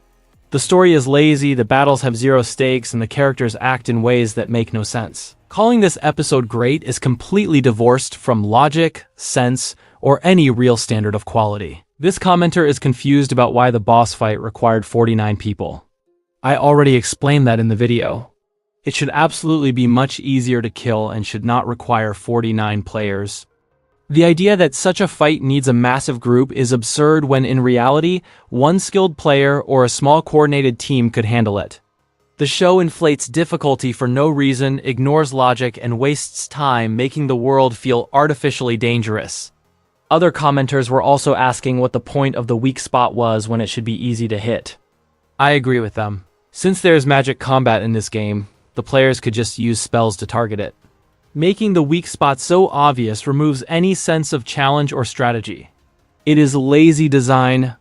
The story is lazy, the battles have zero stakes, and the characters act in ways that make no sense. Calling this episode great is completely divorced from logic, sense, or any real standard of quality. This commenter is confused about why the boss fight required 49 people. I already explained that in the video. It should absolutely be much easier to kill and should not require 49 players. The idea that such a fight needs a massive group is absurd when in reality, one skilled player or a small coordinated team could handle it. The show inflates difficulty for no reason, ignores logic, and wastes time making the world feel artificially dangerous. Other commenters were also asking what the point of the weak spot was when it should be easy to hit. I agree with them. Since there's magic combat in this game, the players could just use spells to target it. Making the weak spot so obvious removes any sense of challenge or strategy. It is lazy design,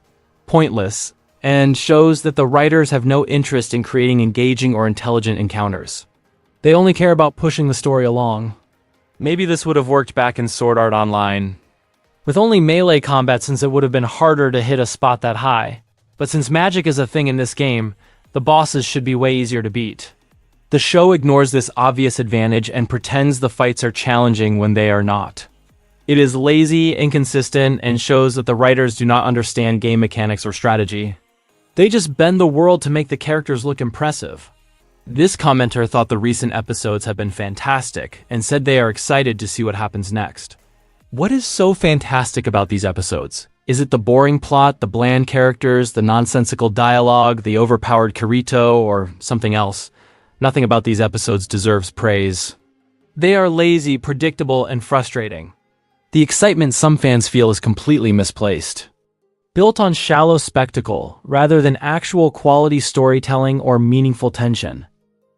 pointless, and shows that the writers have no interest in creating engaging or intelligent encounters. They only care about pushing the story along. Maybe this would have worked back in Sword Art Online, with only melee combat, since it would have been harder to hit a spot that high. But since magic is a thing in this game, the bosses should be way easier to beat. The show ignores this obvious advantage and pretends the fights are challenging when they are not. It is lazy, inconsistent, and shows that the writers do not understand game mechanics or strategy. They just bend the world to make the characters look impressive. This commenter thought the recent episodes have been fantastic and said they are excited to see what happens next. What is so fantastic about these episodes? Is it the boring plot, the bland characters, the nonsensical dialogue, the overpowered Kirito, or something else? Nothing about these episodes deserves praise. They are lazy, predictable, and frustrating. The excitement some fans feel is completely misplaced. Built on shallow spectacle, rather than actual quality storytelling or meaningful tension.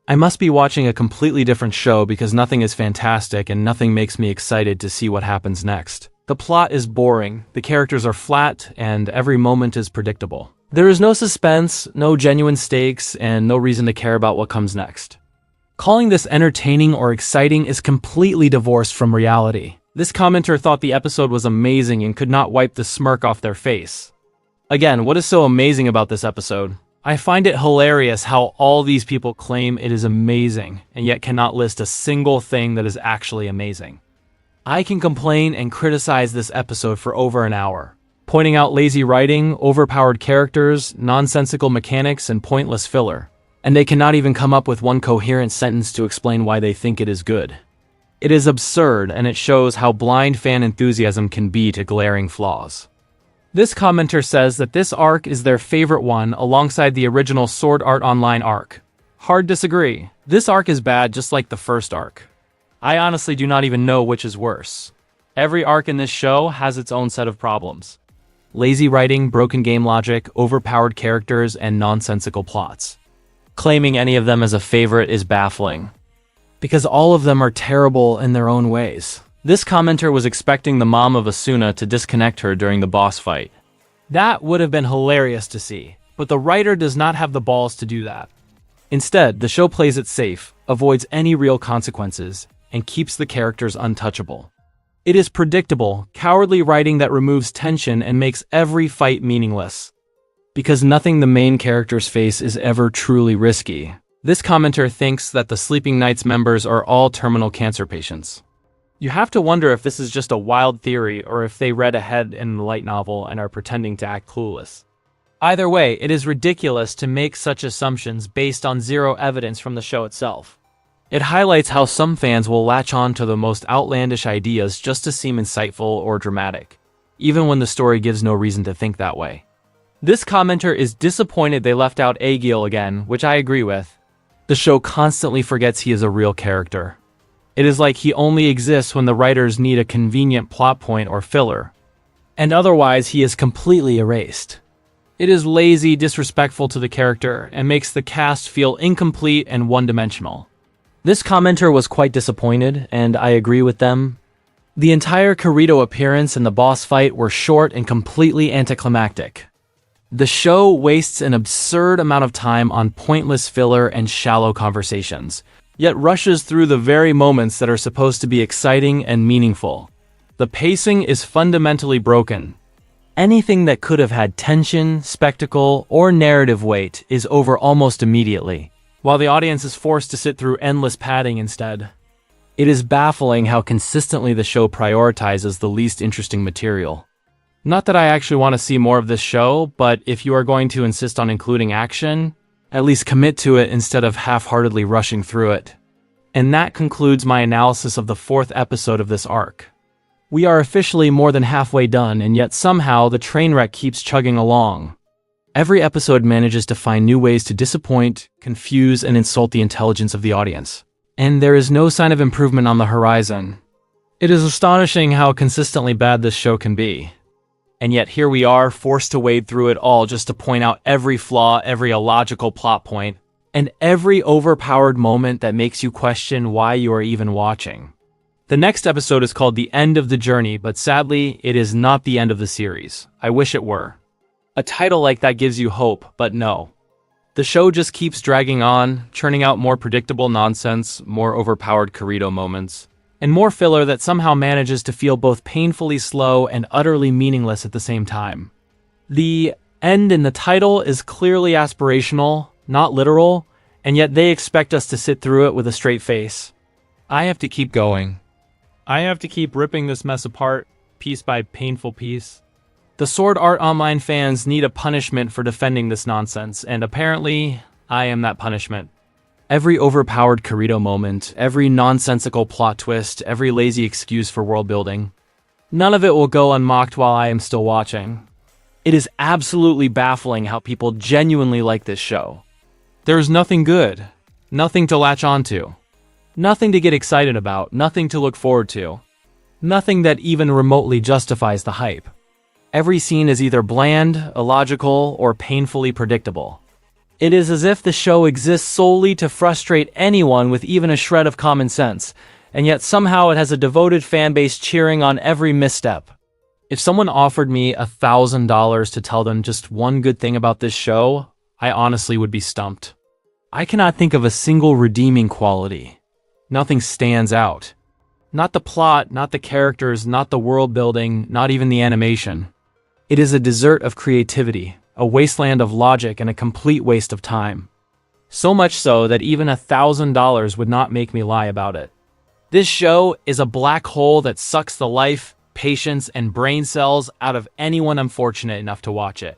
I must be watching a completely different show because nothing is fantastic and nothing makes me excited to see what happens next. The plot is boring, the characters are flat, and every moment is predictable. There is no suspense, no genuine stakes, and no reason to care about what comes next. Calling this entertaining or exciting is completely divorced from reality. This commenter thought the episode was amazing and could not wipe the smirk off their face. Again, what is so amazing about this episode? I find it hilarious how all these people claim it is amazing and yet cannot list a single thing that is actually amazing. I can complain and criticize this episode for over an hour, pointing out lazy writing, overpowered characters, nonsensical mechanics, and pointless filler. And they cannot even come up with one coherent sentence to explain why they think it is good. It is absurd, and it shows how blind fan enthusiasm can be to glaring flaws. This commenter says that this arc is their favorite one alongside the original Sword Art Online arc. Hard disagree. This arc is bad just like the first arc. I honestly do not even know which is worse. Every arc in this show has its own set of problems. Lazy writing, broken game logic, overpowered characters, and nonsensical plots. Claiming any of them as a favorite is baffling, because all of them are terrible in their own ways. This commenter was expecting the mom of Asuna to disconnect her during the boss fight. That would have been hilarious to see, but the writer does not have the balls to do that. Instead, the show plays it safe, avoids any real consequences, and keeps the characters untouchable. It is predictable, cowardly writing that removes tension and makes every fight meaningless. Because nothing the main characters face is ever truly risky. This commenter thinks that the Sleeping Knights members are all terminal cancer patients. You have to wonder if this is just a wild theory or if they read ahead in the light novel and are pretending to act clueless. Either way, it is ridiculous to make such assumptions based on zero evidence from the show itself. It highlights how some fans will latch on to the most outlandish ideas just to seem insightful or dramatic, even when the story gives no reason to think that way. This commenter is disappointed they left out Aegil again, which I agree with. The show constantly forgets he is a real character. It is like he only exists when the writers need a convenient plot point or filler, and otherwise he is completely erased. It is lazy, disrespectful to the character, and makes the cast feel incomplete and one-dimensional. This commenter was quite disappointed, and I agree with them. The entire Kirito appearance and the boss fight were short and completely anticlimactic. The show wastes an absurd amount of time on pointless filler and shallow conversations, yet rushes through the very moments that are supposed to be exciting and meaningful. The pacing is fundamentally broken. Anything that could have had tension, spectacle, or narrative weight is over almost immediately, while the audience is forced to sit through endless padding instead. It is baffling how consistently the show prioritizes the least interesting material. Not that I actually want to see more of this show, but if you are going to insist on including action, at least commit to it instead of half-heartedly rushing through it. And that concludes my analysis of the 4th episode of this arc. We are officially more than halfway done, and yet somehow the train wreck keeps chugging along. Every episode manages to find new ways to disappoint, confuse, and insult the intelligence of the audience. And there is no sign of improvement on the horizon. It is astonishing how consistently bad this show can be. And yet here we are, forced to wade through it all just to point out every flaw, every illogical plot point, and every overpowered moment that makes you question why you are even watching. The next episode is called The End of the Journey, but sadly, it is not the end of the series. I wish it were. A title like that gives you hope, but no. The show just keeps dragging on, churning out more predictable nonsense, more overpowered Kirito moments, and more filler that somehow manages to feel both painfully slow and utterly meaningless at the same time. The end in the title is clearly aspirational, not literal, and yet they expect us to sit through it with a straight face. I have to keep going. I have to keep ripping this mess apart, piece by painful piece. The Sword Art Online fans need a punishment for defending this nonsense, and apparently, I am that punishment. Every overpowered Kirito moment, every nonsensical plot twist, every lazy excuse for world building, none of it will go unmocked while I am still watching. It is absolutely baffling how people genuinely like this show. There is nothing good, nothing to latch onto, nothing to get excited about, nothing to look forward to, nothing that even remotely justifies the hype. Every scene is either bland, illogical, or painfully predictable. It is as if the show exists solely to frustrate anyone with even a shred of common sense, and yet somehow it has a devoted fan base cheering on every misstep. If someone offered me $1,000 to tell them just one good thing about this show, I honestly would be stumped. I cannot think of a single redeeming quality. Nothing stands out. Not the plot, not the characters, not the world building, not even the animation. It is a desert of creativity, a wasteland of logic, and a complete waste of time. So much so that even $1,000 would not make me lie about it. This show is a black hole that sucks the life, patience, and brain cells out of anyone unfortunate enough to watch it.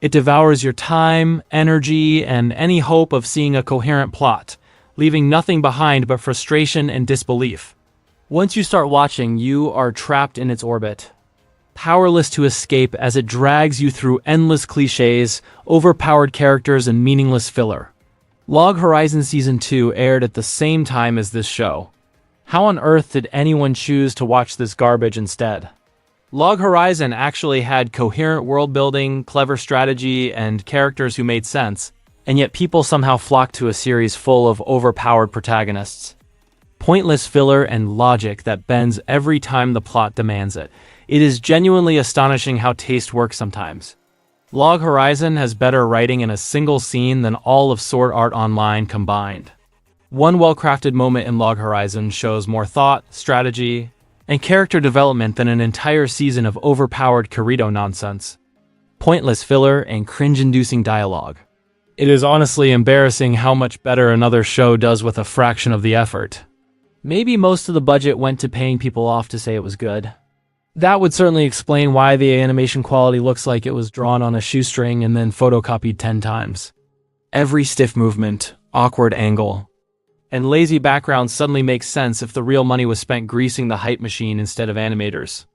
It devours your time, energy, and any hope of seeing a coherent plot, leaving nothing behind but frustration and disbelief. Once you start watching, you are trapped in its orbit, powerless to escape as it drags you through endless cliches, overpowered characters, and meaningless filler. Log Horizon Season 2 aired at the same time as this show. How on earth did anyone choose to watch this garbage instead? Log Horizon actually had coherent world building, clever strategy, and characters who made sense, and yet people somehow flocked to a series full of overpowered protagonists. Pointless filler and logic that bends every time the plot demands it. It is genuinely astonishing how taste works sometimes. Log Horizon has better writing in a single scene than all of Sword Art Online combined. One well-crafted moment in Log Horizon shows more thought, strategy, and character development than an entire season of overpowered Kirito nonsense, pointless filler, and cringe-inducing dialogue. It is honestly embarrassing how much better another show does with a fraction of the effort. Maybe most of the budget went to paying people off to say it was good. That would certainly explain why the animation quality looks like it was drawn on a shoestring and then photocopied 10 times. Every stiff movement, awkward angle, and lazy background suddenly makes sense if the real money was spent greasing the hype machine instead of animators.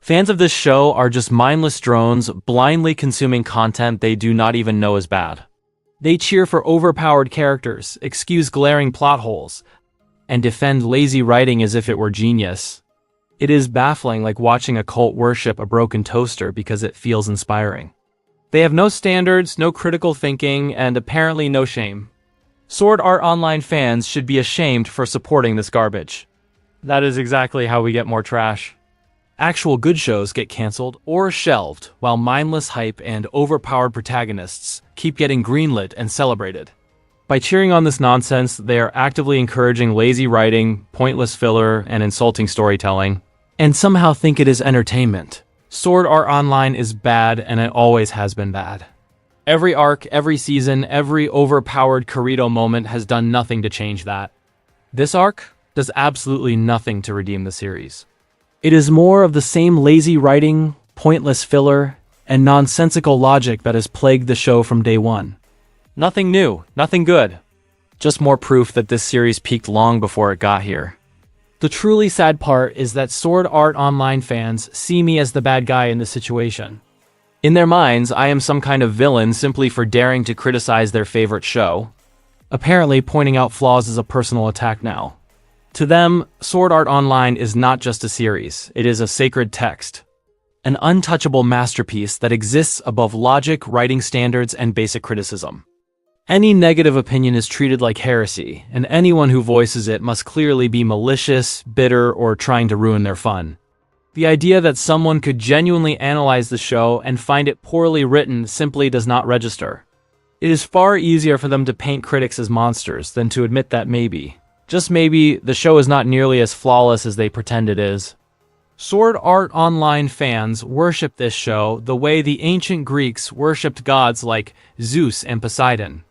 Fans of this show are just mindless drones blindly consuming content they do not even know is bad. They cheer for overpowered characters, excuse glaring plot holes, and defend lazy writing as if it were genius. It is baffling, like watching a cult worship a broken toaster because it feels inspiring. They have no standards, no critical thinking, and apparently no shame. Sword Art Online fans should be ashamed for supporting this garbage. That is exactly how we get more trash. Actual good shows get canceled or shelved, while mindless hype and overpowered protagonists keep getting greenlit and celebrated. By cheering on this nonsense, they are actively encouraging lazy writing, pointless filler, and insulting storytelling, and somehow think it is entertainment. Sword Art Online is bad, and it always has been bad. Every arc, every season, every overpowered Kirito moment has done nothing to change that. This arc does absolutely nothing to redeem the series. It is more of the same lazy writing, pointless filler, and nonsensical logic that has plagued the show from day one. Nothing new, nothing good. Just more proof that this series peaked long before it got here. The truly sad part is that Sword Art Online fans see me as the bad guy in this situation. In their minds, I am some kind of villain simply for daring to criticize their favorite show. Apparently, pointing out flaws is a personal attack now. To them, Sword Art Online is not just a series, it is a sacred text. An untouchable masterpiece that exists above logic, writing standards, and basic criticism. Any negative opinion is treated like heresy, and anyone who voices it must clearly be malicious, bitter, or trying to ruin their fun. The idea that someone could genuinely analyze the show and find it poorly written simply does not register. It is far easier for them to paint critics as monsters than to admit that maybe, just maybe, the show is not nearly as flawless as they pretend it is. Sword Art Online fans worship this show the way the ancient Greeks worshipped gods like Zeus and Poseidon.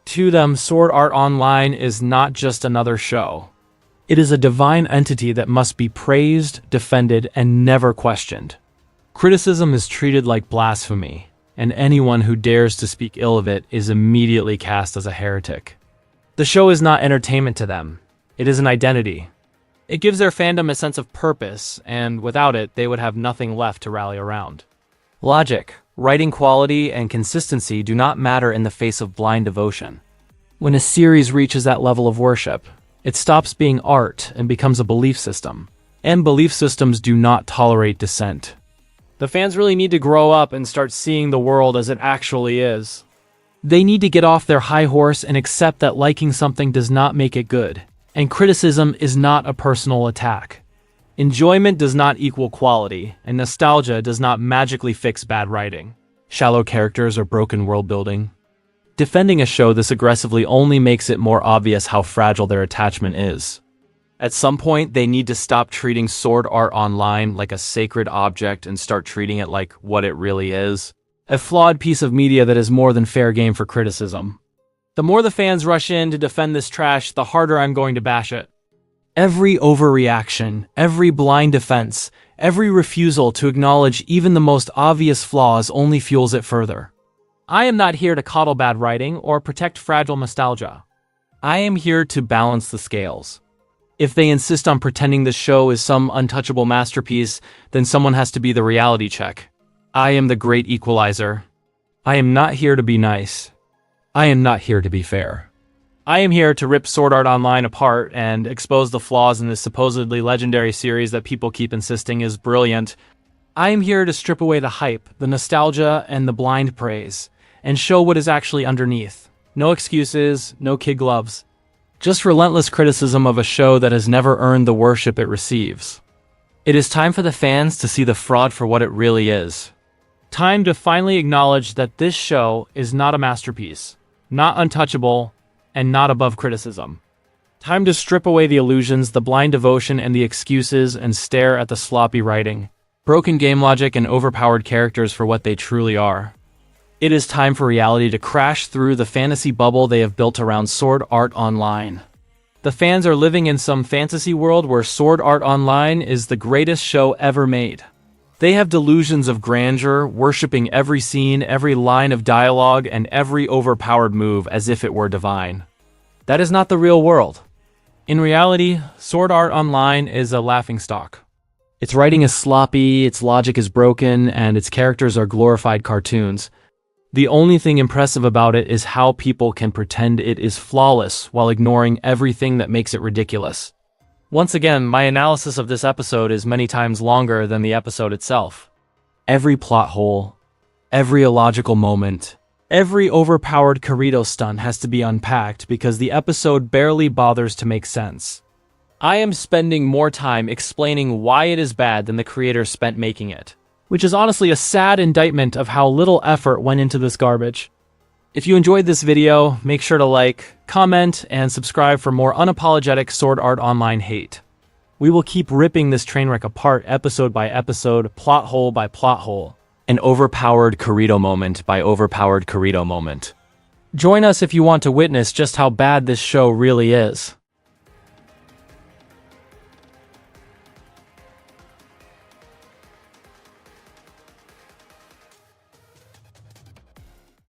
To them, Sword Art Online is not just another show. It is a divine entity that must be praised, defended, and never questioned. Criticism is treated like blasphemy, and anyone who dares to speak ill of it is immediately cast as a heretic. The show is not entertainment to them. It is an identity. It gives their fandom a sense of purpose, and without it, they would have nothing left to rally around. Logic, writing quality, and consistency do not matter in the face of blind devotion. When a series reaches that level of worship, it stops being art and becomes a belief system. And belief systems do not tolerate dissent. The fans really need to grow up and start seeing the world as it actually is. They need to get off their high horse and accept that liking something does not make it good, and criticism is not a personal attack. Enjoyment does not equal quality, and nostalgia does not magically fix bad writing, shallow characters, or broken world building. Defending a show this aggressively only makes it more obvious how fragile their attachment is. At some point, they need to stop treating Sword Art Online like a sacred object and start treating it like what it really is. A flawed piece of media that is more than fair game for criticism. The more the fans rush in to defend this trash, the harder I'm going to bash it. Every overreaction, every blind defense, every refusal to acknowledge even the most obvious flaws only fuels it further. I am not here to coddle bad writing or protect fragile nostalgia. I am here to balance the scales. If they insist on pretending this show is some untouchable masterpiece, then someone has to be the reality check. I am the great equalizer. I am not here to be nice. I am not here to be fair. I am here to rip Sword Art Online apart and expose the flaws in this supposedly legendary series that people keep insisting is brilliant. I am here to strip away the hype, the nostalgia, and the blind praise, and show what is actually underneath. No excuses, no kid gloves. Just relentless criticism of a show that has never earned the worship it receives. It is time for the fans to see the fraud for what it really is. Time to finally acknowledge that this show is not a masterpiece, not untouchable, and not above criticism. Time to strip away the illusions, the blind devotion, and the excuses and stare at the sloppy writing, broken game logic, and overpowered characters for what they truly are. It is time for reality to crash through the fantasy bubble they have built around Sword Art Online. The fans are living in some fantasy world where Sword Art Online is the greatest show ever made. They have delusions of grandeur, worshipping every scene, every line of dialogue, and every overpowered move as if it were divine. That is not the real world. In reality, Sword Art Online is a laughingstock. Its writing is sloppy, its logic is broken, and its characters are glorified cartoons. The only thing impressive about it is how people can pretend it is flawless while ignoring everything that makes it ridiculous. Once again, my analysis of this episode is many times longer than the episode itself. Every plot hole, every illogical moment, every overpowered Kirito stunt has to be unpacked because the episode barely bothers to make sense. I am spending more time explaining why it is bad than the creators spent making it, which is honestly a sad indictment of how little effort went into this garbage. If you enjoyed this video, make sure to like, comment, and subscribe for more unapologetic Sword Art Online hate. We will keep ripping this train wreck apart episode by episode, plot hole by plot hole, an overpowered Kirito moment by overpowered Kirito moment. Join us if you want to witness just how bad this show really is.